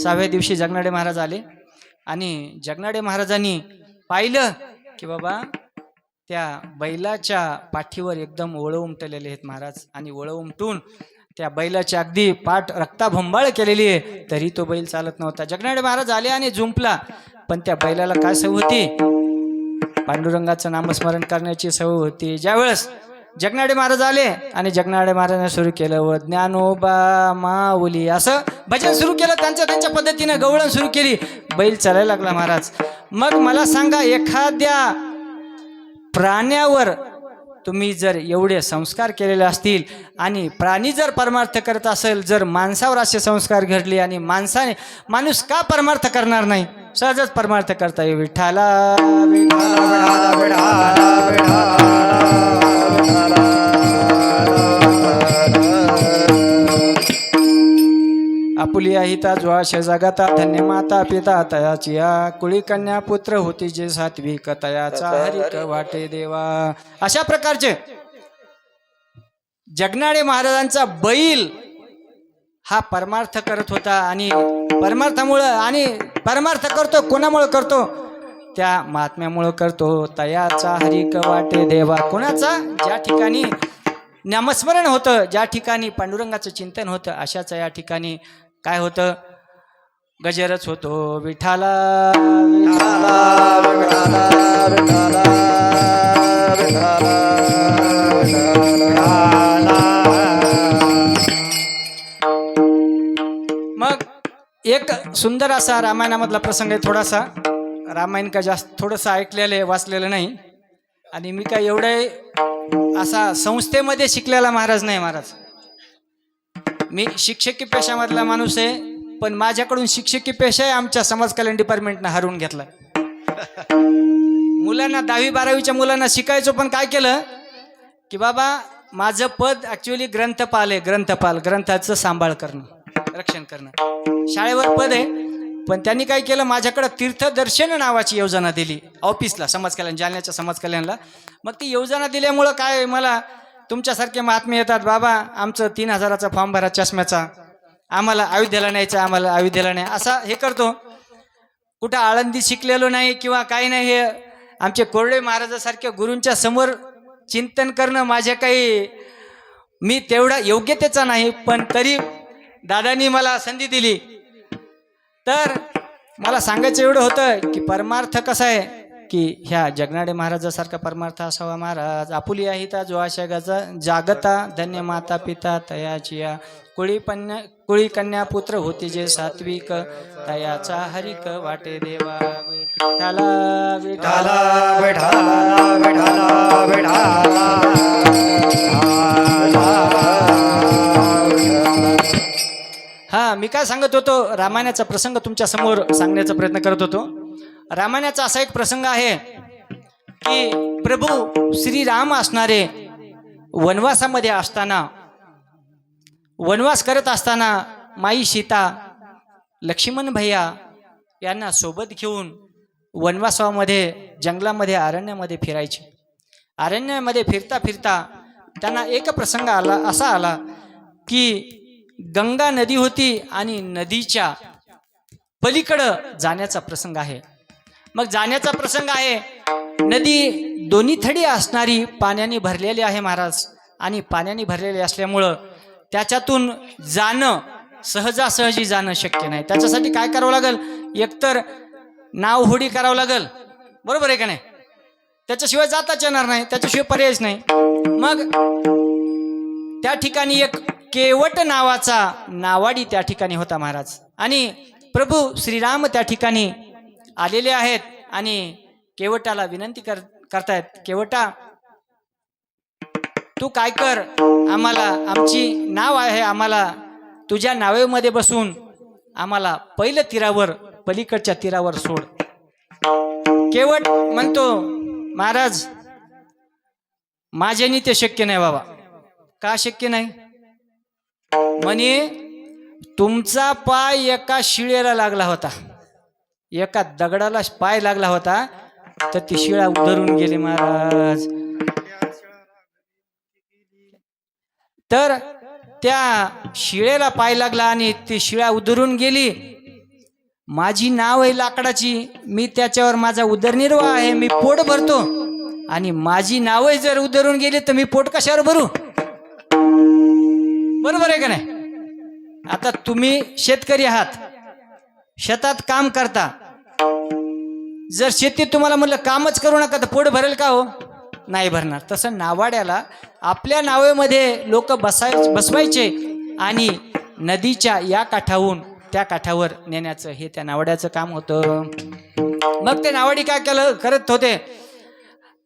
सहाव्या दिवशी जगनाडे महाराज आले आणि जगनाडे महाराजांनी पाहिलं की बाबा त्या बैलाच्या पाठीवर एकदम ओळं उमटलेले आहेत महाराज, आणि ओळं उमटून त्या बैलाची अगदी पाठ रक्ताभंबाळ केलेली आहे, तरी तो बैल चालत नव्हता. जगनाडे महाराज आले आणि जुंपला, पण त्या बैलाला काय सवय होती? पांडुरंगाचं नामस्मरण करण्याची सवय होती. ज्यावेळेस जगनाडे महाराज आले आणि जगनाडे महाराजांनी सुरू केलं व ज्ञानोबा माऊली असं भजन सुरू केलं, त्यांच्या पद्धतीनं गवळण सुरू केली, बैल चालायला लागला महाराज. मग मला सांगा, एखाद्या प्राण्यावर तुम्ही जर एवढे संस्कार केलेले असतील आणि प्राणी जर परमार्थ करत असेल, जर माणसावर असे संस्कार घडले आणि माणूस का परमार्थ करणार नाही? सहजच परमार्थ करता येईल. विठाला आपुलिया हिता जो आशे जगता धन्य माता पिता तयाचिया कुळी कन्या पुत्र होती जे सात्विक तयाचा हरिक वाटे देवा. अशा प्रकारचे जगनाडे महाराजांचा बैल हा परमार्थ करत होता, आणि परमार्थामुळं, आणि परमार्थ करतो कोणामुळं करतो? त्या महात्म्यामुळं करतो. तयाचा हरिक वाटे देवा. कोणाचा? ज्या ठिकाणी नामस्मरण होतं, ज्या ठिकाणी पांडुरंगाचं चिंतन होतं, अशाच या ठिकाणी काय होतं? गजरच होतो. विठाला विठाला विठाला विठाला विठाला. मग एक सुंदर असा रामायणामधला प्रसंग आहे. थोडासा रामायण का जास्त थोडंसं ऐकलेलं आहे, वाचलेलं नाही, आणि मी काय एवढं असा संस्थेमध्ये शिकलेला महाराज नाही महाराज. मी शिक्षकी पेशामधला माणूस आहे, पण माझ्याकडून शिक्षकी पेशा आमच्या समाज कल्याण डिपार्टमेंटनं हरवून घेतला. मुलांना 10वी-12वीच्या मुलांना शिकायचो, पण काय केलं की बाबा माझं पद ॲक्च्युली ग्रंथपाल आहे. ग्रंथपाल, ग्रंथाचं सांभाळ करणं, रक्षण करणं शाळेवर पद आहे. पण त्यांनी काय केलं, माझ्याकडं तीर्थदर्शन नावाची योजना दिली ऑफिसला, समाज कल्याण, जालन्याच्या समाज कल्याणला. मग ती योजना दिल्यामुळं काय, मला तुमच्यासारखे महात्मे येतात, बाबा आमचं 3000चा फॉर्म भरा चष्म्याचा, आम्हाला अयोध्येला न्यायचं, आम्हाला अयोध्येला नाही, असा हे करतो. कुठं आळंदी शिकलेलो नाही किंवा काही नाही. हे आमचे कोरडे महाराजासारख्या गुरूंच्या समोर चिंतन करणं माझ्या काही, मी तेवढा योग्यतेचा नाही, पण तरी दादांनी मला संधी दिली. तर मला सांगायचं एवढं होतं की परमार्थ कसा आहे की ह्या जगनाडे महाराजासारखा परमार्थ असावा महाराज. आपुलिया हिता जो आशा जागता धन्य माता पिता तयाचिया कुळी कन्या पुत्र होते जे सात्विक तयाचा हरिक वाटे देवा. विठाला विठाला विठाला विठाला विठाला. हा, मी काय सांगत होतो, रामायणाचा प्रसंग तुमच्या समोर सांगण्याचा प्रयत्न करत होतो. रामायणाचा असा एक प्रसंग आहे की प्रभू श्रीराम असणारे वनवासामध्ये असताना, वनवास करत असताना माई सीता, लक्ष्मण भैया यांना सोबत घेऊन वनवासामध्ये, जंगलामध्ये, अरण्यामध्ये फिरायचे. अरण्यामध्ये फिरता फिरता त्यांना एक प्रसंग असा आला की गंगा नदी होती आणि नदीच्या पलीकडं जाण्याचा प्रसंग आहे. मग जाण्याचा प्रसंग आहे, नदी दोन्ही थडी असणारी पाण्याने भरलेली आहे महाराज, आणि पाण्याने भरलेली असल्यामुळं त्याच्यातून जाणं, सहजासहजी जाणं शक्य नाही. त्याच्यासाठी काय करावं लागेल? एकतर नाव होडी करावं लागेल, बरोबर आहे का नाही? त्याच्याशिवाय जाताच येणार नाही, त्याच्याशिवाय पर्यायच नाही. मग त्या ठिकाणी एक केवट नावाचा नावाडी त्या ठिकाणी होता महाराज. आणि प्रभू श्रीराम त्या ठिकाणी आलेले आहेत आणि केवटाला विनंती करतायत, केवटा तू काय कर, आम्हाला आमची नाव आहे, आम्हाला तुझ्या नावेमध्ये बसून आम्हाला पहिल्या तीरावर पलीकडच्या तीरावर सोड. केवट म्हणतो महाराज माझ्यानी ते शक्य नाही बाबा. का शक्य नाही म्हणे, तुमचा पाय एका शिळेला लागला होता, एका दगडाला पाय लागला होता, तर ती शिळा उधरून गेली महाराज. तर त्या शिळेला पाय लागला आणि ती शिळा उधरून गेली. माझी नाव आहे लाकडाची, मी त्याच्यावर माझा उदरनिर्वाह आहे, मी पोट भरतो. आणि माझी नावही जर उधरून गेली तर मी पोट कशावर भरू? बरोबर आहे का नाही? आता तुम्ही शेतकरी आहात, शेतात काम करता. जर शेतीत तुम्हाला म्हणलं कामच करू नका तर पोट भरेल का हो? नाही भरणार. तसं नावाड्याला आपल्या नावेमध्ये लोक बसवायचे आणि नदीच्या या काठाहून त्या काठावर नेण्याचं हे त्या नावाड्याचं काम होतं. मग ते नावाडी काय करत होते,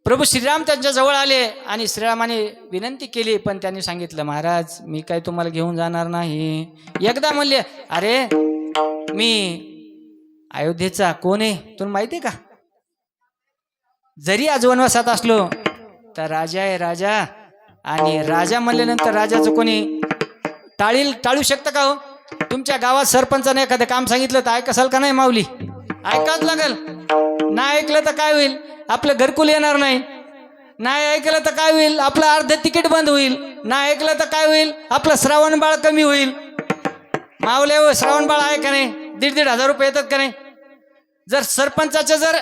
प्रभू श्रीराम त्यांच्या जवळ आले आणि श्रीरामाने विनंती केली, पण त्यांनी सांगितलं महाराज मी काय तुम्हाला घेऊन जाणार नाही. एकदा म्हणले अरे मी अयोध्येचा कोण आहे तुला माहिती आहे का? जरी आज वनवासात असलो तर राजा आहे राजा. आणि राजा म्हणल्यानंतर राजाचं कोणी टाळू शकतं का हो? तुमच्या गावात सरपंचाने एखादं काम सांगितलं तर ऐकाल का नाही माऊली? ऐकाच लागेल. नाही ऐकलं तर काय होईल? आपलं घरकुल येणार नाही. नाही ऐकलं तर काय होईल? आपलं अर्ध तिकीट बंद होईल. नाही ऐकलं तर काय होईल? आपलं श्रावण बाळ कमी होईल. माऊले हो, श्रावण बाळ आहे का नाही? 1,500 रुपये येतात का नाही? जर सरपंचाचं जर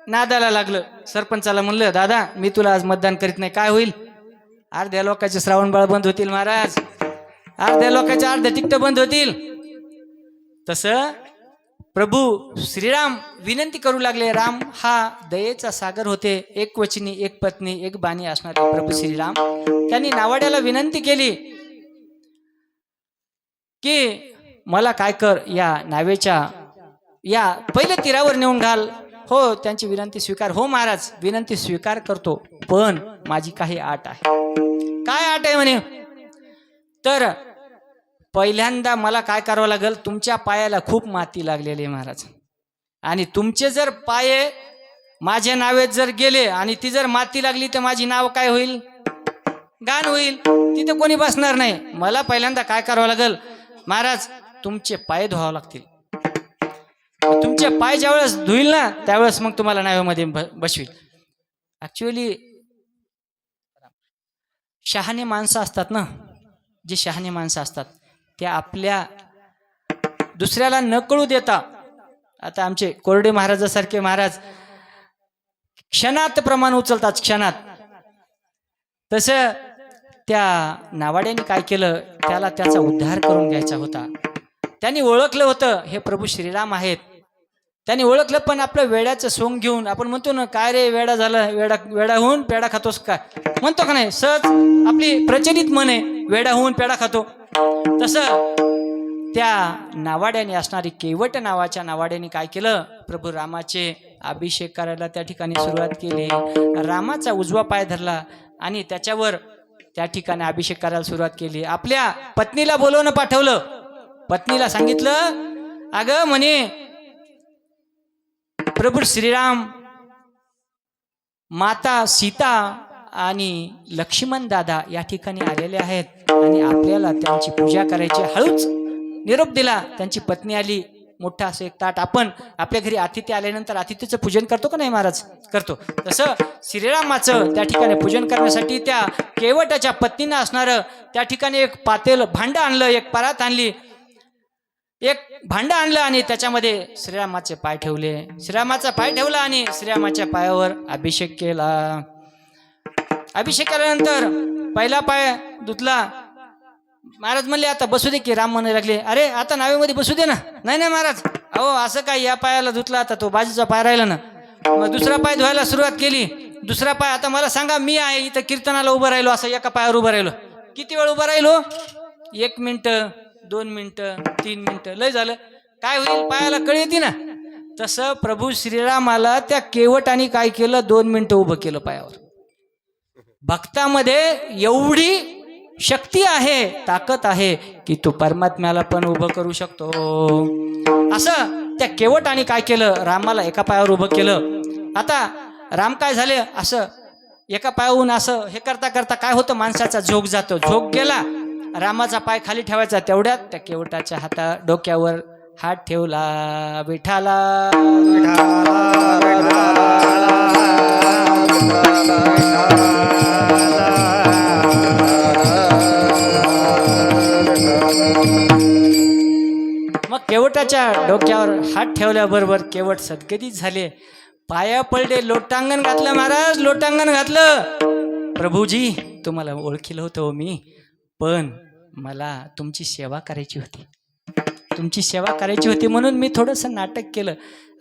नादाला लागलं, सरपंचाला म्हणलं दादा मी तुला आज मतदान करीत नाही, काय होईल? अर्ध्या लोकांचे श्रावण बाळ बंद होतील महाराज, अर्ध्या लोकांचे अर्ध तिकीट बंद होतील. तसं प्रभू श्रीराम विनंती करू लागले. राम हा दयेचा सागर होते, एक वचनी एक पत्नी एक बाणी असणारे प्रभू श्रीराम. त्यांनी नावाड्याला विनंती केली की मला काय कर, या नावेच्या या पहिल्या तीरावर नेऊन घाल. हो त्यांची विनंती स्वीकार. हो महाराज विनंती स्वीकार करतो, पण माझी काही आट आहे. काय आट आहे म्हणे? तर पहिल्यांदा मला काय करावं लागेल, तुमच्या पायाला खूप माती लागलेली आहे महाराज, आणि तुमचे जर पाय माझ्या नावेत जर गेले आणि ती जर माती लागली तर माझी नाव काय होईल? गाण होईल, तिथे कोणी बसणार नाही. मला पहिल्यांदा काय करावं लागेल महाराज, तुमचे पाय धुवावं लागतील. तुमचे पाय ज्यावेळेस धुईल ना त्यावेळेस मग तुम्हाला नावेमध्ये बसवील. ऍक्च्युअली शहाणे माणसं असतात ना, जे शहाणे माणसं असतात ते आपल्या दुसऱ्याला न कळू देता, आता आमचे कोरडे महाराजासारखे महाराज क्षणात प्रमाण उचलतात, क्षणात. तसं त्या नावाड्याने काय केलं, त्याला त्याचा उद्धार करून घ्यायचा होता. त्यांनी ओळखलं होतं हे प्रभू श्रीराम आहेत. त्यांनी ओळखलं, पण आपलं वेड्याचं सोंग घेऊन आपण म्हणतो ना, काय रे वेडा झालं, वेडा होऊन पेडा खातोस काय म्हणतो का नाही? सहज आपली प्रचलित मन आहे, वेडा होऊन पेडा खातो. तसं त्या नावाड्याने असणारी केवट नावाच्या नावाड्याने काय केलं, प्रभू रामाचे अभिषेक करायला त्या ठिकाणी सुरुवात केली. रामाचा उजवा पाय धरला आणि त्याच्यावर त्या ठिकाणी अभिषेक करायला सुरुवात केली. आपल्या पत्नीला बोलवून पाठवलं. पत्नीला सांगितलं, अगं म्हणे प्रभू श्रीराम, माता सीता आणि लक्ष्मण दादा या ठिकाणी आलेले आहेत आणि आपल्याला त्यांची पूजा करायची. हळूच निरोप दिला. त्यांची पत्नी आली. मोठा असं एक ताट, आपण आपल्या घरी अतिथी आल्यानंतर अतिथीचं पूजन करतो का नाही महाराज? करतो. तसं श्रीरामाचं त्या ठिकाणी पूजन करण्यासाठी त्या केवटाच्या पत्नीनं असणारं त्या ठिकाणी एक पातेल भांडं आणलं, एक परात आणली, एक भांडं आणलं आणि त्याच्यामध्ये श्रीरामाचे पाय ठेवले. श्रीरामाचा पाय ठेवला आणि श्रीरामाच्या पायावर अभिषेक केला. अभिषेक केल्यानंतर पहिला पाय धुतला. महाराज म्हणले आता बसू दे की. राम म्हणायला लागले, अरे आता नावेमध्ये बसू दे ना. नाही नाही महाराज, अहो असं काय, या पायाला धुतला आता तो बाजूचा पाय राहिला ना. मग दुसरा पाय धुवायला सुरुवात केली. दुसरा पाय. आता मला सांगा, मी आहे इथं कीर्तनाला उभं राहिलो, असं एका पायावर उभं राहिलो, किती वेळ उभं राहिलो? 1 मिनिटं, 2 मिनिटं, 3 मिनिटं, लय झालं. काय होईल? पायाला कळ येते ना. तसं प्रभू श्रीरामाला त्या केवटाने काय केलं? 2 मिनिटं उभं केलं पायावर. भक्तामध्ये एवढी शक्ती आहे, ताकद आहे की तो परमात्म्याला पण उभं करू शकतो. असं त्या केवटाने काय केलं? रामाला एका पायावर उभं केलं. आता राम काय झाले? असं एका पायावरून असं हे करता करता काय होतं? माणसाचा झोक जातो. झोक गेला, रामाचा पाय खाली ठेवायचा, तेवढ्यात त्या केवटाच्या डोक्यावर हात ठेवला. विठाला मग केवटाच्या डोक्यावर हात ठेवल्याबरोबर केवट सद्गतीत झाले. पाया पडले, लोटांगण घातलं महाराज, लोटांगण घातलं. प्रभूजी, तुम्हाला ओळखीलं होतं मी, पण मला तुमची सेवा करायची होती, तुमची सेवा करायची होती म्हणून मी थोडंसं नाटक केलं.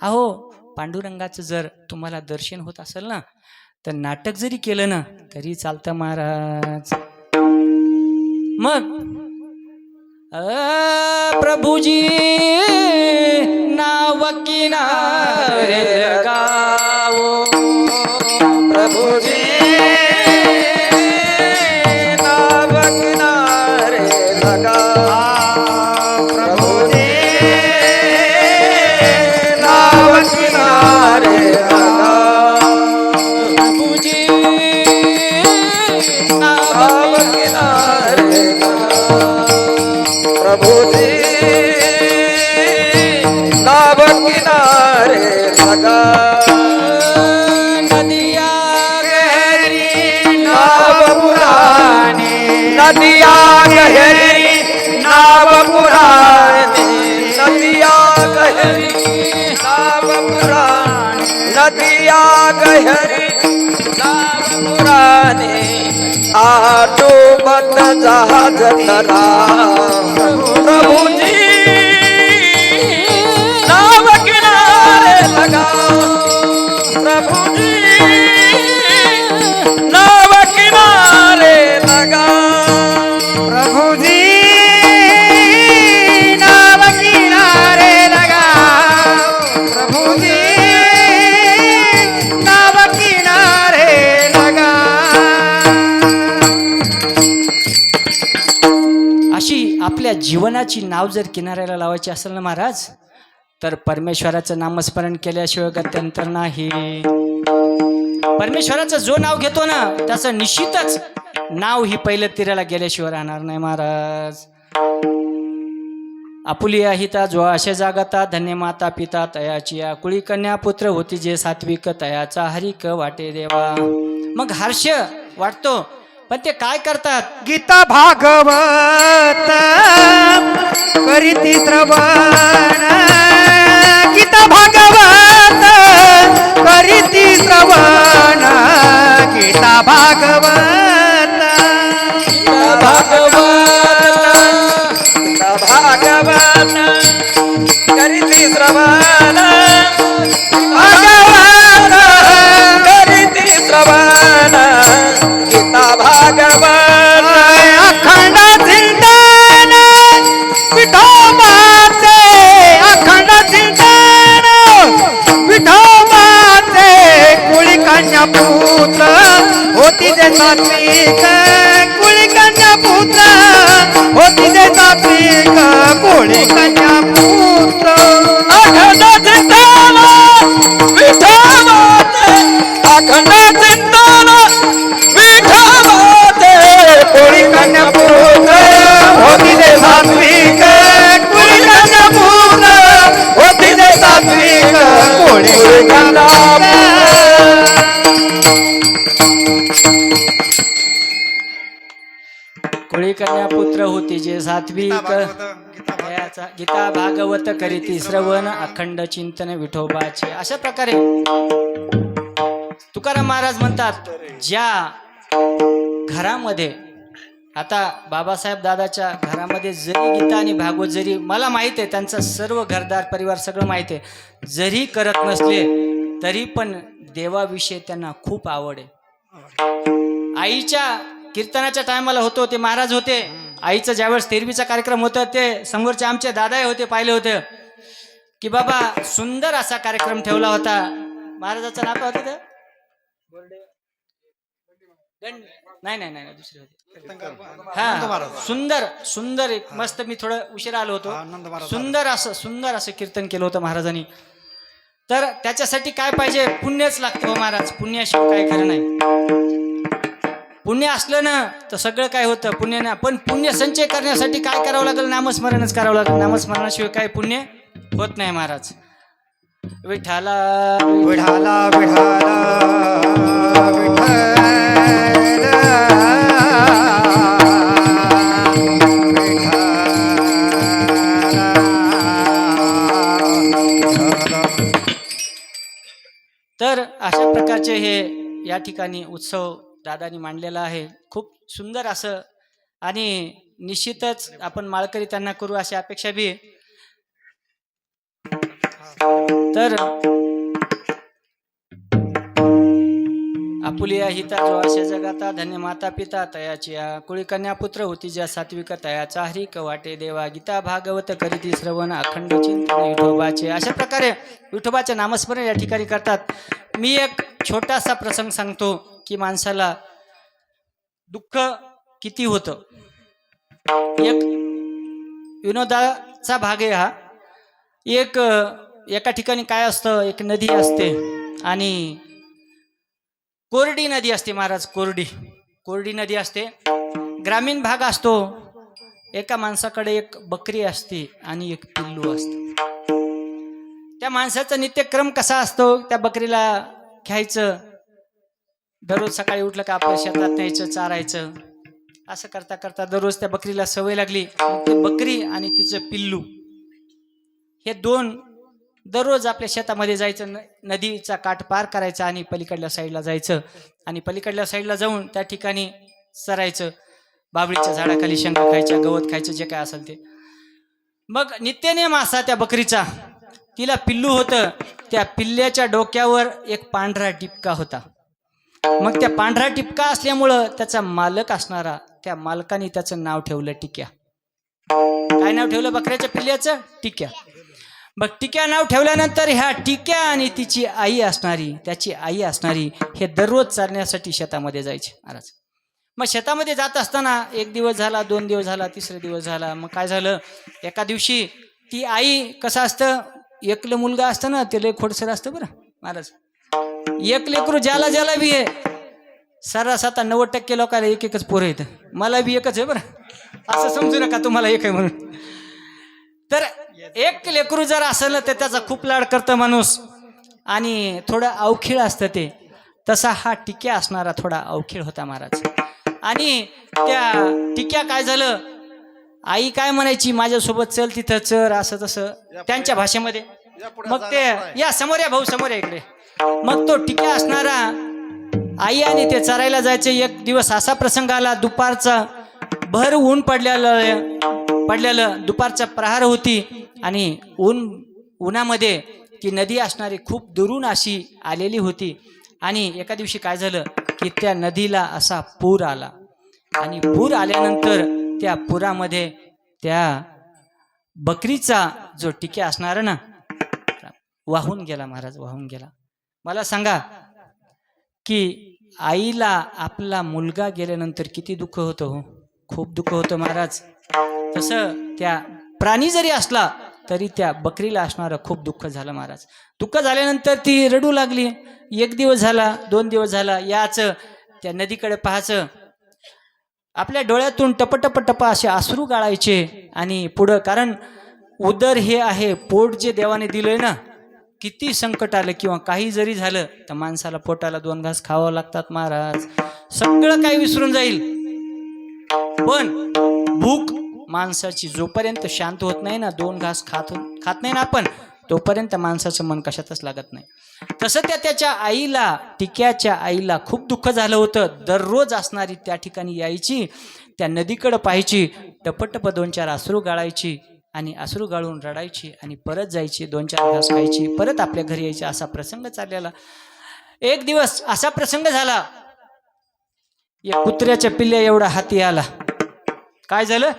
अहो, पांडुरंगाचं जर तुम्हाला दर्शन होत असेल ना, तर नाटक जरी केलं ना तरी चालतं महाराज. मग प्रभुजी नाव किनारे लगाओ, प्रभुजी नाव किनारे लगाओ, प्रभुजी नाव किनारे लगाओ, प्रभुजी नाव किनारे प्रभुजी नाव किनारे लगा. नदिया गहरी नाव पुरानी, नदिया गहरी नाव पुरानी, नदिया गहरी नाव पुरानी, नदिया गहरी नाव पुरानी, आटो बत जहाज तरा. प्रभुजी नाव किनारे लगाओ, प्रभुजी नाव किनारे लगाओ, प्रभुजी नाव किनारे लगाओ, प्रभुजी नाव किनारे लगाओ. अशी आपल्या जीवनाची नाव जर किनाऱ्याला लावायची असेल ना महाराज, तर परमेश्वराचं नामस्मरण केल्याशिवाय गत्यंतर नाही. परमेश्वराचं जो नाव घेतो ना, त्याचं निश्चितच नाव ही पहिल्या तीराला गेल्याशिवाय राहणार नाही महाराज. आपुलिया हिता जो असे जागता, धन्य माता पिता तयाची, कुळी कन्या पुत्र होती जे सात्विक, तयाचा हरिक वाटे देवा. मग हर्ष वाटतो, पण ते काय करतात? गीता भागवत करीती श्रवण, गीता भागवत करीती श्रवण, गीता भागवत, गीता भागवत, गीता भागवत करीती श्रवण, भागवत करीती श्रवण, गीता भागवत. अखंड चिंतन विठोबाचे, अखंड चिंतन विठोबाचे, कुळी कन्या पुत्र होती जे सात्विक, कुळी कन्या पुत्र होती जे सात्विक, कुळी कन्या पुत्र. अखंड चिंतन विठोबाचे, अखंड चिंतन विठोबाचे, कुळी कन्या पुत्र होती जे सात्विक, कुळी कन्या पुत्र होती जे सात्विक, कुळी कन्या. कुळी कन्या पुत्र होती जे सात्विक, तयाचा, गीता भागवत करीती श्रवण, अखंड चिंतन विठोबाचे. अशा प्रकारे तुकाराम महाराज म्हणतात, ज्या घरामध्ये, आता बाबासाहेब दादाच्या घरामध्ये जरी गीता आणि भागवत जरी, मला माहीत आहे त्यांचं सर्व घरदार परिवार सगळं माहीत आहे, जरी करत नसले तरी पण देवाविषयी त्यांना खूप आवड आहे. आईच्या कीर्तनाच्या टायमाला होतो ते महाराज होते. आईचं ज्यावेळेस तेरवीचा कार्यक्रम होता ते समोरचे आमचे दादा होते, पाहिले होते की बाबा सुंदर असा कार्यक्रम ठेवला होता. महाराजाचं नाव काय होतं ते? नाही नाही नाही दुसरे होते. हा सुंदर सुंदर एक मस्त. मी थोडं उशिरा आलो होतो. सुंदर असं कीर्तन केलं होतं महाराजांनी. तर त्याच्यासाठी काय पाहिजे? पुण्यच लागतं हो महाराज. पुण्याशिवाय काय खरं नाही. पुण्य असलं ना तर सगळं काय होतं. पुण्य ना, पण पुण्य संचय करण्यासाठी काय करावं लागेल? नामस्मरणच करावं लागेल. नामस्मरणाशिवाय काय पुण्य होत नाही महाराज. विठाला विठाला विठाला तर अशा प्रकारचे हे या ठिकाणी उत्सव दादानी मांडलेला आहे. खूप सुंदर असं. आणि निश्चितच आपण माळकरी त्यांना करू अशी अपेक्षा बी. तर आपुलिया हिता जो अशा जगाता धन्य माता पिता तयाची कुळी कन्या पुत्र होती ज्या सात्विक तयाचा हरिक वाटे देवा गीता भागवत करीती श्रवण अखंड चिंतन विठोबाचे. अशा प्रकारे विठोबाचे नामस्मरण या ठिकाणी करतात. मी एक छोटासा प्रसंग सांगतो की माणसाला दुःख किती होतं. एक विनोदाचा भाग आहे हा. एका ठिकाणी काय असतं, एक नदी असते आणि कोरडी नदी असते महाराज. कोरडी नदी असते. ग्रामीण भाग असतो. एका माणसाकडे एक बकरी असते आणि एक पिल्लू असतं. त्या माणसाचा नित्यक्रम कसा असतो? त्या बकरीला घ्यायचं, दररोज सकाळी उठलं का आपल्या शेतात न्यायचं, चारायचं. असं करता करता दररोज त्या बकरीला सवय लागली. ते बकरी आणि तिचं पिल्लू हे दोन दररोज आपल्या शेतामध्ये जायचं, नदीचा काठ पार करायचा आणि पलीकडल्या साईडला जायचं आणि पलीकडल्या साईडला जाऊन त्या ठिकाणी चरायचं. बाबळीच्या झाडाखाली शेंगा खायच्या, गवत खायचं, जे काय असेल ते. मग नित्यनेम असा त्या बकरीचा. तिला पिल्लू होतं. त्या पिल्ल्याच्या डोक्यावर एक पांढरा टिपका होता. मग त्या पांढरा टिपका असल्यामुळं त्याचा मालक असणारा, त्या मालकाने त्याचं नाव ठेवलं टिक्या. काय नाव ठेवलं बकऱ्याच्या पिल्ल्याचं? टिक्या. मग टिक्या नाव ठेवल्यानंतर ह्या टिक्या आणि तिची आई असणारी, त्याची आई असणारी, हे दररोज चरण्यासाठी शेतामध्ये जायचे महाराज. मग शेतामध्ये जात असताना एक दिवस झाला, 2 दिवस झाला, 3रा दिवस झाला. मग काय झालं, एका दिवशी ती आई, कसं असतं, एकलं मुलगा असतं ना ते लय खोडसर असतं बरं महाराज. एक लेकरू ज्याला ज्याला बी आहे, सर्रास आता 90% लोकांना एकच पोरं येतं. मला बी एकच आहे बरं, असं समजू नका तुम्हाला एक आहे म्हणून. तर एक लेकरू जर असेल तर त्याचा खूप लाड करतं माणूस आणि थोडं अवखीळ असतं ते. तसा हा टिक्या असणारा थोडा अवखीळ होता महाराज. आणि त्या टिक्या काय झालं, आई काय म्हणायची, माझ्यासोबत चल तिथं चर, असं तसं त्यांच्या भाषेमध्ये. मग ते या समोर या भाऊ, समोर या इकडे. मग तो टिक्या असणारा आई आणि ते चरायला जायचे. एक दिवस असा प्रसंग आला, दुपारचा भर ऊन पडलेलं दुपारचा प्रहार होती आणि उन्हामध्ये ती नदी असणारी खूप दुरून अशी आलेली होती. आणि एका दिवशी काय झालं की त्या नदीला असा पूर आला आणि पूर आल्यानंतर त्या पुरामध्ये त्या बकरीचा जो टिक्या असणार ना वाहून गेला महाराज, वाहून गेला. मला सांगा की आईला आपला मुलगा गेल्यानंतर किती दुःख होतं हो, खूप दुःख होतं महाराज. तसं त्या प्राणी जरी असला तरी त्या बकरीला असणारं खूप दुःख झालं महाराज. दुःख झाल्यानंतर ती रडू लागली. 1 दिवस झाला, 2 दिवस झाला, याचं त्या नदीकडे पाहायचं. आपल्या डोळ्यातून टप असे अश्रू गाळायचे. आणि पुढं, कारण उदर हे आहे, पोट जे देवाने दिलंय ना, किती संकट आलं किंवा काही जरी झालं तर माणसाला पोटाला 2 घास खावं लागतात महाराज. सगळं काही विसरून जाईल, पण भूक माणसाची जोपर्यंत शांत होत नाही ना, 2 घास खात नाही ना आपण, तोपर्यंत माणसाचं मन कशातच लागत नाही. तसं त्याच्या आईला, टिक्याच्या आईला खूप दुःख झालं होतं. दररोज असणारी त्या ठिकाणी यायची, त्या नदीकडे पाहायची, टप 2-4 अश्रू गाळायची आणि अश्रू गाळून रडायची आणि परत जायची, 2-4 घास खायची, परत आपल्या घरी यायची. असा प्रसंग चाललेला. एक दिवस असा प्रसंग झाला, या कुत्र्याच्या पिल्ल्या एवढा हाती आला. काय झालं?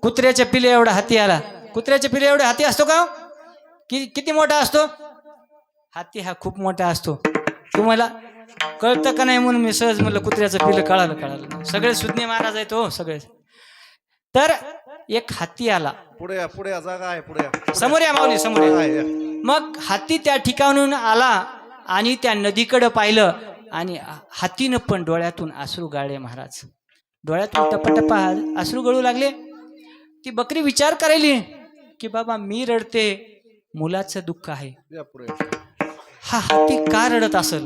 कुत्र्याच्या पिल्ल्या एवढा हाती आला. कुत्र्याच्या पिल्ल्या एवढा हाती असतो का? किती मोठा असतो हाती? हा खूप मोठा असतो. तुम्हाला कळतं का नाही म्हणून मी सहज म्हणलं कुत्र्याचं पिल्लं. कळालं. सगळे सुज्ञ महाराज आहेत हो सगळे. तर एक हाती आला. पुढे या, जागा आहे, पुढे या. समोर या माऊली, समोर या. मग हाती त्या ठिकाणून आला आणि त्या नदीकडे पाहिलं आणि हातीनं पण डोळ्यातून अश्रू गाळले महाराज. डोळ्यातून टपटपा अश्रू गळू लागले. ती बकरी विचार करायली की बाबा मी रडते, मुलाचं दुःख आहे, या पुढे. हा हाती का रडत असेल?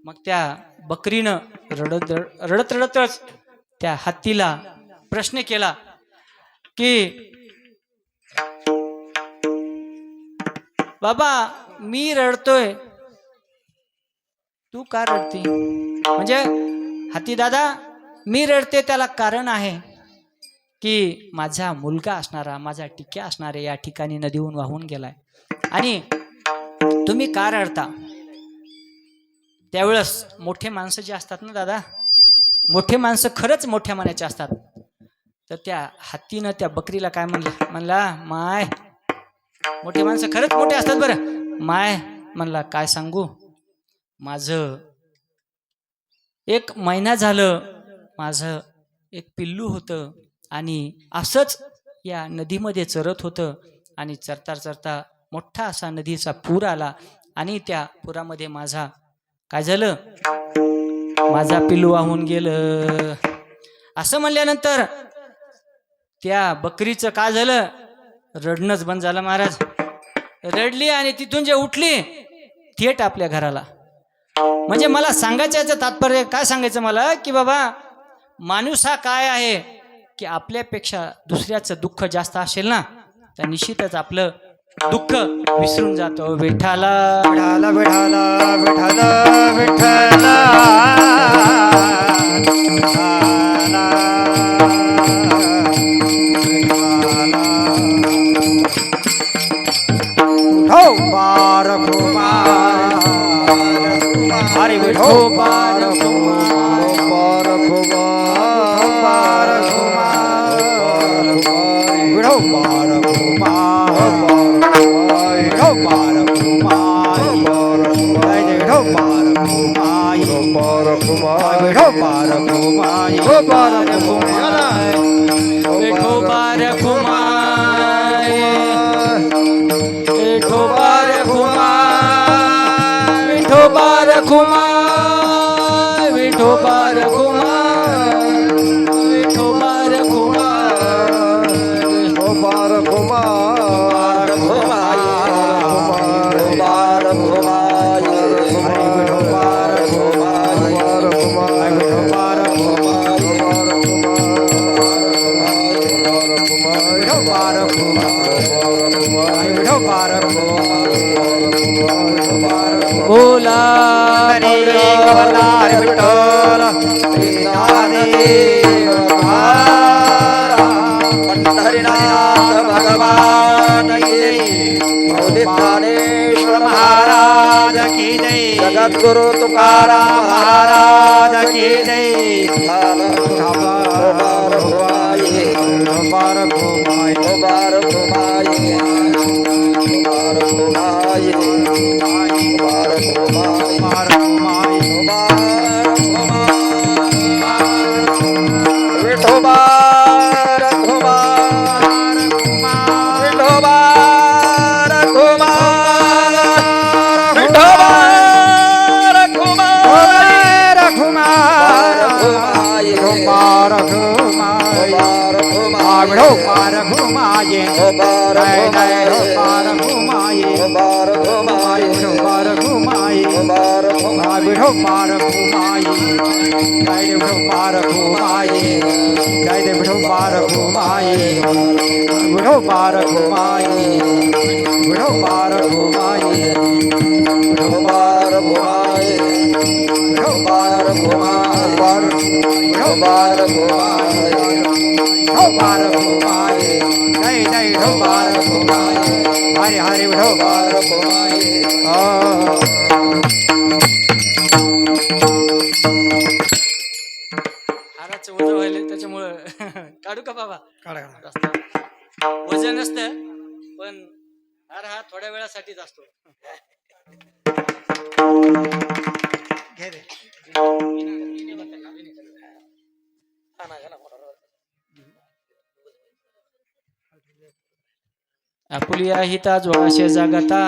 मग त्या बकरीनं रडतच त्या हत्तीला प्रश्न केला की बाबा मी रडतोय, तू का रडती? म्हणजे हत्ती दादा मी रडते त्याला कारण आहे की माझा मुलगा असणारा, माझा टिक्या असणारे या ठिकाणी नदीहून वाहून गेलाय आणि तुम्ही का रडता? त्यावेळेस मोठे माणसं जे असतात ना दादा, मोठे माणसं खरंच मोठ्या मनाचे असतात. तर त्या हत्तीनं त्या बकरीला काय म्हणला माय, मोठे माणसं खरंच मोठे असतात बरं. माय म्हणला काय सांगू, माझं 1 महिना झालं, माझं एक पिल्लू होतं आणि असंच या नदीमध्ये चरत होतं आणि चरता मोठा असा नदीचा पूर आला आणि त्या पुरामध्ये माझा काय झालं, माझा पिल्लू वाहून गेलं. असं म्हणल्यानंतर त्या बकरीचं काय झालं, रडणंच बंद झालं महाराज. रडली आणि तिथून जे उठली थेट आपल्या घराला. म्हणजे मला सांगायचं याचं तात्पर्य काय सांगायचं मला की बाबा माणूस हा काय आहे की आपल्यापेक्षा दुसऱ्याचं दुःख जास्त असेल ना तर निश्चितच आपलं दुःख विसरून जातो. विठ्ठला विठ्ठला विठ्ठला विठ्ठला विठ्ठला बार घुमा अरे विठो बार घुमा बार घुमा बार घुमा विठो बार घुमा विठो बार घुमा विठो बार घुमा बार घुमा विठो बार घुमा बार घुमा विठो बार घुमा विठो बार घुमा विठो बार घुमा विठो बार घुमा विठो बार घुमा ओ बार घुमा बार घुमा बार घुमा विठो बार घुमा बार घुमा विठो बार घुमा विठो बार घुमा विठो बार घुमा बोला हरी अवतार विठ्ठल श्रीनादेव महाराज पंढरीनाथ भगवान की जय ज्ञानेश्वर महाराज की जय जगद्गुरु तुकाराम महाराज की जय बार घुमाए बार घुमाए बार घुमाए बार घुमाए बार घुमाए बार घुमाए विठो बार घुमा विठो बार घुमा विठो बार घुमा घुमा बार घुमा विठो बार घुमाए बार घुमाए बार घुमाए बार घुमाए बार घुमाए विठो बार घुमाए जय विठो बार घुमाए जय विठो बार घुमाए विठो बार घुमाए विठो बार घुमाए विठो बार घुमाए विठो बार घुमाए विठो बार घुमाए विठोबा रखुमाई जय जय विठोबा रखुमाई हरे हरे विठोबा रखुमाई हाराचं वजन व्हायला त्याच्यामुळं काढू का बाबा? वजन असतं पण हार हा थोड्या वेळासाठीच असतो. घे रे. आपुलिया हिता जोगाशे जगता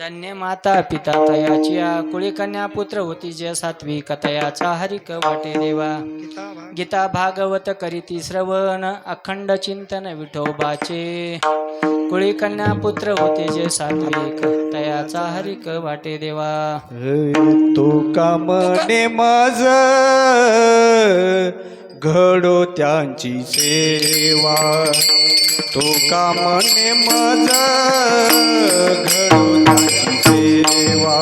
धन्य माता पिता तयाची कुळी कन्या पुत्र होती जय सात्विक तयाचा हरिक वाटे देवा. गीता भागवत करीती श्रवण अखंड चिंतन विठोबाचे कुळी कन्या पुत्र होते जय सात्विक तयाचा हरिक वाटे देवा. तो कामने माझ घडो त्यांची सेवा तो कामने माझ घडो त्यांची सेवा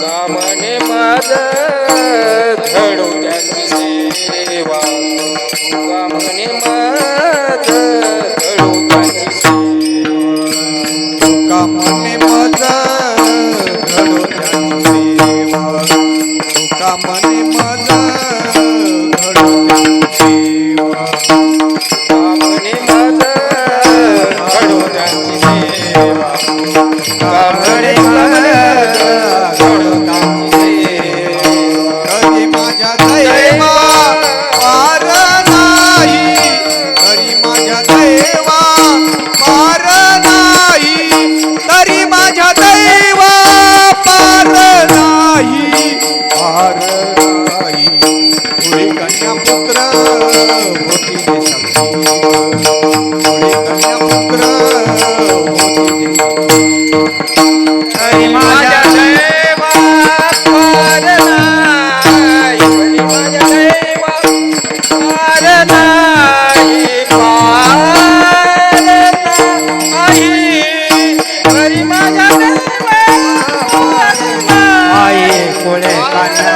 कामने माझ घडो त्यांची सेवा कामने माझ घडो त्यांची सेवा कामने माझ घडो त्यांची सेवा तो कामने माझ घडो त्यांची सेवा कामने माझ घडो त्यांची सेवा कामने माझ घडो त्यांची सेवा कधी माझ्या देवा पार नाही तरी माझ्या देवा पार नाही तरी माझ्या देवा पार नाही पार नाही पुढे कन्या पुत्र होती जे सखी पुढे कन्या पुत्र होती जे सखी हरी माझ्या देवा पार नाही हरी माझ्या देवा पार नाही पार नाही हरी माझ्या देवा पार नाही कोळे कान्या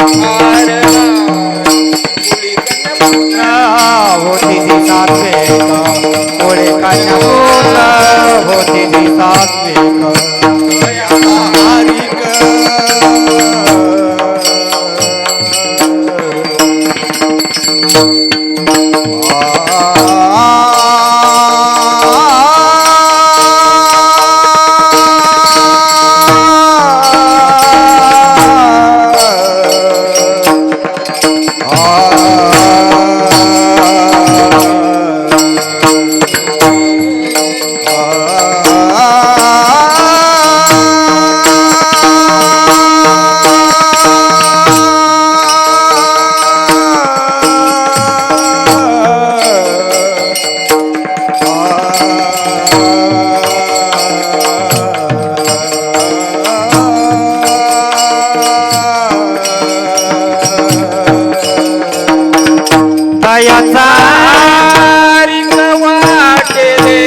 पार होती ती सात्विक कोळे कान्या होती ती सात्विक हरिक दयाचा रिंग वाटेले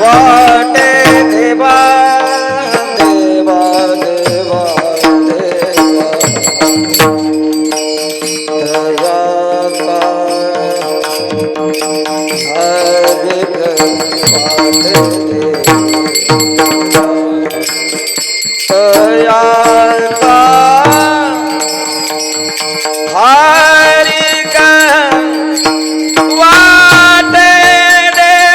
वाटे देवा देवा देवा देवा दयाता हरि वाटे दयाता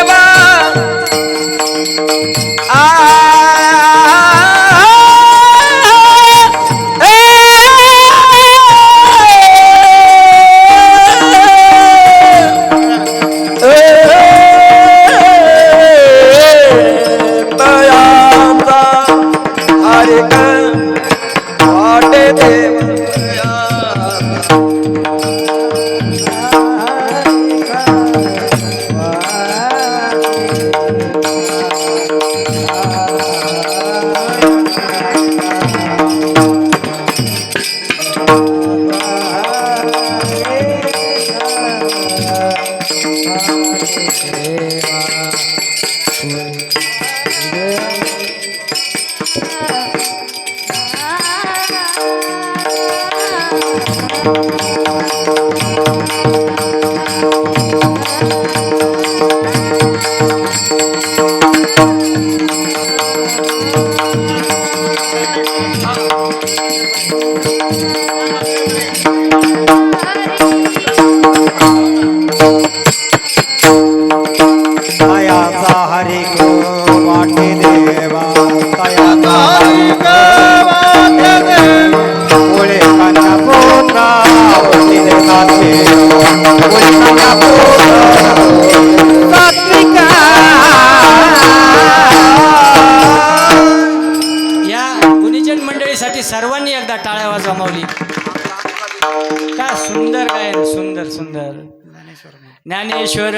हरि वाटे देवा वाटे देवा तयाचा हरी गो वाटे देवा तयाचा हरी गो वाटे देवा ओळे कन्या पुत्रा ओळीले साचे ओळे कन्या पुत्रा सात्विका या गुणीजन मंडळीसाठी सर्वांनी एकदा टाळ्या वाजवा माऊली. काय सुंदर गायन, सुंदर सुंदर. ज्ञानेश्वर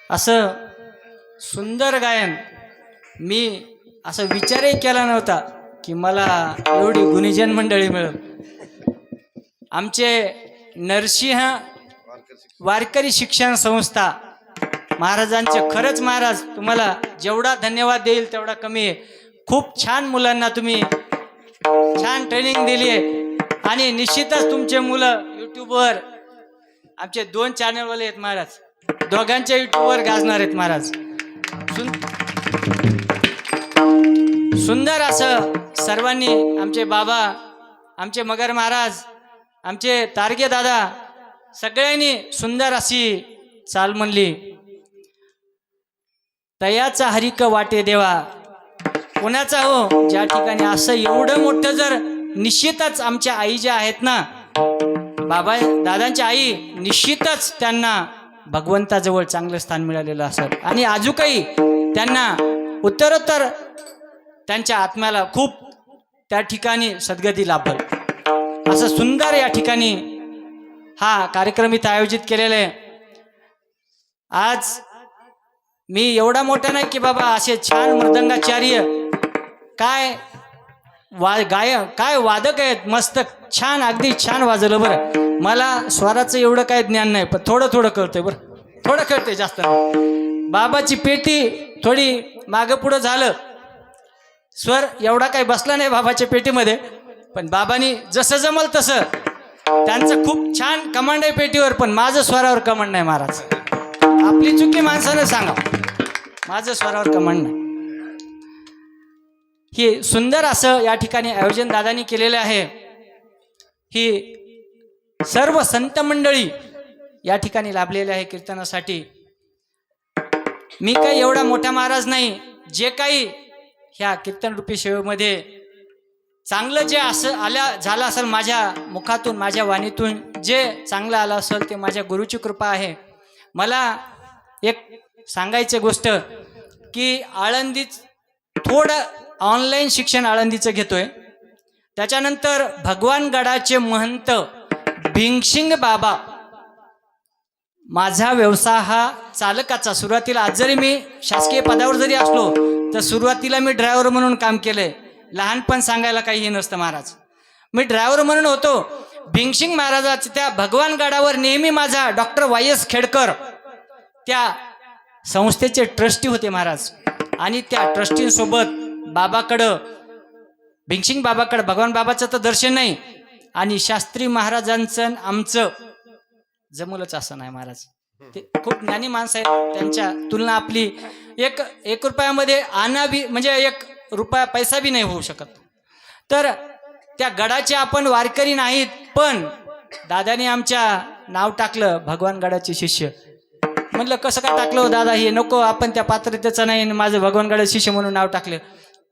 असं सुंदर गायन मी असं विचारही केला नव्हता की मला एवढी गुणीजन मंडळी मिळेल. आमचे नरसिंह वारकरी शिक्षण संस्था महाराजांचे खरंच महाराज तुम्हाला जेवढा धन्यवाद देईल तेवढा कमी आहे. खूप छान मुलांना तुम्ही छान ट्रेनिंग दिली आहे आणि निश्चितच तुमचे मुलं यूट्यूबवर आमचे 2 चॅनलवाले आहेत महाराज, दोघांच्या यूट्यूबवर गाजणार आहेत महाराज. सुंदर असं सर्वांनी आमचे बाबा, आमचे मगर महाराज, आमचे तारगे दादा सगळ्यांनी सुंदर अशी चाल म्हणली. तयाचा हरिक वाटे देवा कोणाचा हो, ज्या ठिकाणी असं एवढं मोठं जर निश्चितच आमच्या आई ज्या आहेत ना, बाबा दादांच्या आई, निश्चितच त्यांना भगवंताजवळ चांगलं स्थान मिळालेलं असेल आणि अजूनही त्यांना उत्तरोत्तर त्यांच्या आत्म्याला खूप त्या ठिकाणी सद्गती लाभल. असं सुंदर या ठिकाणी हा कार्यक्रम इथं आयोजित केलेला आहे. आज मी एवढा मोठा नाही की बाबा असे छान मृदंगाचार्य काय काय वादक आहेत, मस्त छान अगदी छान वाजवलं बरं. मला स्वराचं एवढं काय ज्ञान नाही, पण थोडं थोडं कळतंय बरं, थोडं कळतंय जास्त नाही. बाबाची पेटी थोडी मागं पुढं झालं, स्वर एवढा काही बसला नाही बाबाच्या पेटीमध्ये, पण बाबांनी जसं जमल तसं त्यांचं खूप छान कमांड आहे पेटीवर, पण माझं स्वरावर कमांड नाही महाराज. आपली चुकी माणसानं सांगा, माझं स्वरावर कमांड नाही. हे सुंदर असं या ठिकाणी आयोजन दादांनी केलेलं आहे. ही सर्व संत मंडळी या ठिकाणी लाभलेले आहे कीर्तनासाठी. मी काही एवढा मोठा महाराज नाही, जे काही ह्या कीर्तन रूपी सेवेमध्ये चांगलं जे असं झालं असेल, माझ्या मुखातून माझ्या वाणीतून जे चांगलं आलं असेल ते माझ्या गुरुची कृपा आहे. मला एक सांगायची गोष्ट की आळंदीत थोडं ऑनलाईन शिक्षण आळंदीचं घेतोय, त्याच्यानंतर भगवान गडाचे महंत भिंगशिंग बाबा माझा व्यवसाय हा चालकाचा. सुरुवातीला आज जरी मी शासकीय पदावर जरी असलो तर सुरुवातीला मी ड्रायव्हर म्हणून काम केलंय. लहानपण सांगायला काही हे नसतं महाराज. मी ड्रायव्हर म्हणून होतो. भिंगशिंग महाराजाच्या त्या भगवान गडावर नेहमी माझा डॉक्टर वाय.एस. खेडकर त्या संस्थेचे ट्रस्टी होते महाराज. आणि त्या ट्रस्टींसोबत बाबाकडं, भिंगशिंग बाबाकडं, भगवान बाबाचं तर दर्शन नाही आणि शास्त्री महाराजांचं आमचं जमूलच असं नाही महाराज. ते खूप ज्ञानी माणसं आहेत. त्यांच्या तुलना आपली एक रुपयामध्ये आणा बी म्हणजे 1 रुपया पैसा बी नाही होऊ शकत. तर त्या गडाचे आपण वारकरी नाहीत, पण दादाने आमच्या नाव टाकलं भगवान गडाचे शिष्य. म्हटलं कसं काय टाकलं दादा, हे नको, आपण त्या पात्रतेचं नाही, माझं भगवान गडाचे शिष्य म्हणून नाव टाकलं.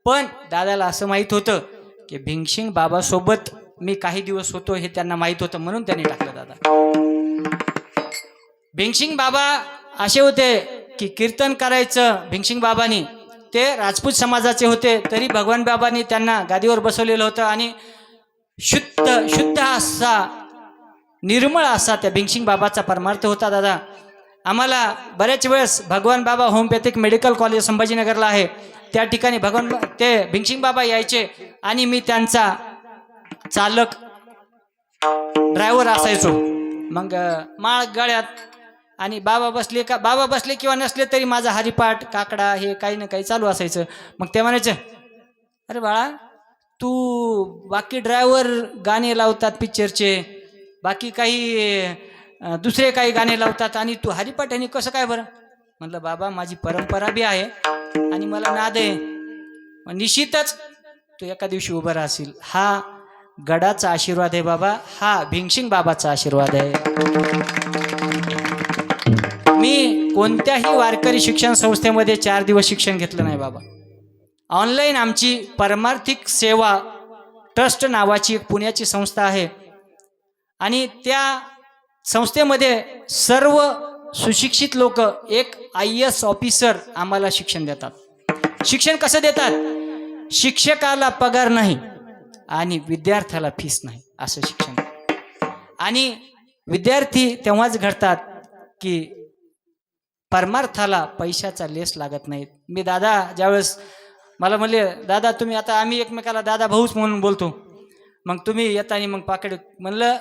पण दादाला असं माहीत होतं की भिंगशिंग बाबासोबत मी काही दिवस होतो हे त्यांना माहीत होतं, म्हणून त्यांनी टाकलं दादा. भिंगशिंग बाबा असे होते की कीर्तन करायचं भिंगशिंग बाबांनी. ते राजपूत समाजाचे होते, तरी भगवान बाबांनी त्यांना गादीवर बसवलेलं होतं. आणि शुद्ध असा, निर्मळ असा त्या भिंगशिंग बाबाचा परमार्थ होता दादा. आम्हाला बऱ्याच वेळेस भगवान बाबा होमिओपॅथिक मेडिकल कॉलेज संभाजीनगरला आहे, त्या ठिकाणी ते भिंगशिंग बाबा यायचे आणि मी त्यांचा चालक ड्रायव्हर असायचो. मग माळ गळ्यात आणि बाबा बसले किंवा नसले तरी माझा हरिपाठ, काकडा हे काही ना काही चालू असायचं. मग ते म्हणायचं, अरे बाळा तू बाकी ड्रायव्हर गाणे लावतात पिक्चरचे, बाकी काही दुसरे काही गाणे लावतात आणि तू हरिपाठ आणि कसं काय बरं? म्हटलं बाबा माझी परंपरा बी आहे आणि मला नाद आहे. निश्चितच तू एका दिवशी उभं राहशील. हा गडाचा आशीर्वाद आहे बाबा, हा भिंगशिंग बाबाचा आशीर्वाद आहे. मी कोणत्याही वारकरी शिक्षण संस्थेमध्ये 4 दिवस शिक्षण घेतलं नाही बाबा. ऑनलाईन आमची परमार्थिक सेवा ट्रस्ट नावाची एक पुण्याची संस्था आहे आणि त्या संस्थेमध्ये सर्व सुशिक्षित लोक, एक IAS ऑफिसर आम्हाला शिक्षण देतात. शिक्षण कसं देतात? शिक्षकाला पगार नाही आणि विद्यार्थ्याला फीस नाही, असं शिक्षण. आणि विद्यार्थी तेव्हाच घडतात की परमार्थाला पैशाचा लेस लागत नाहीत. मी दादा ज्यावेळेस मला म्हणले, दादा तुम्ही आता, आम्ही एकमेकाला दादा भाऊच म्हणून बोलतो, मग तुम्ही येता आणि मग पाकिट. म्हणलं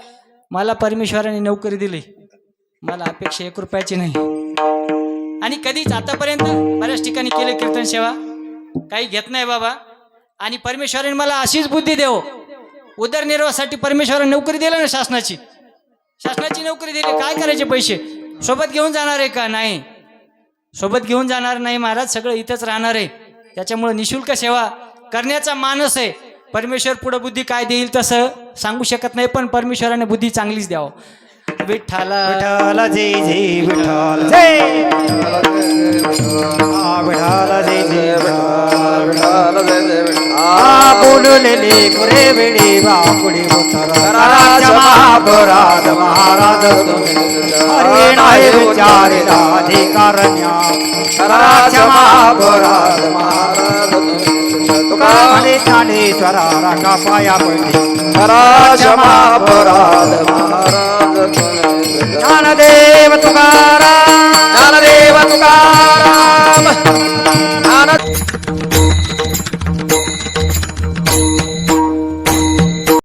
मला परमेश्वराने नोकरी दिली, मला अपेक्षा 1 रुपयाची नाही. आणि कधीच आतापर्यंत बऱ्याच ठिकाणी केले कीर्तन सेवा, काही घेत नाही बाबा. आणि परमेश्वराने मला अशीच बुद्धी देव, उदरनिर्वाहासाठी परमेश्वराने नोकरी दिली ना, शासनाची नोकरी दिली. काय करायचे पैसे? सोबत घेऊन जाणार आहे का? नाही, सोबत घेऊन जाणार नाही महाराज, सगळं इथंच राहणार आहे. त्याच्यामुळे निशुल्क सेवा करण्याचा मानस आहे. परमेश्वर पुढे बुद्धी काय देईल तसं सांगू शकत नाही, पण परमेश्वराने बुद्धी चांगलीच द्यावं. विठ्ठल विठ्ठल जय जय विठ्ठल जय विठ्ठल जय जय बोललेले कुरे वेळी बापुडी महाराज महाराज हरे नाही विचारिला अधिकारण्या महाराज महाराज तुका ज्ञानेश्वरा राखा पाया पडली महाराज महाराज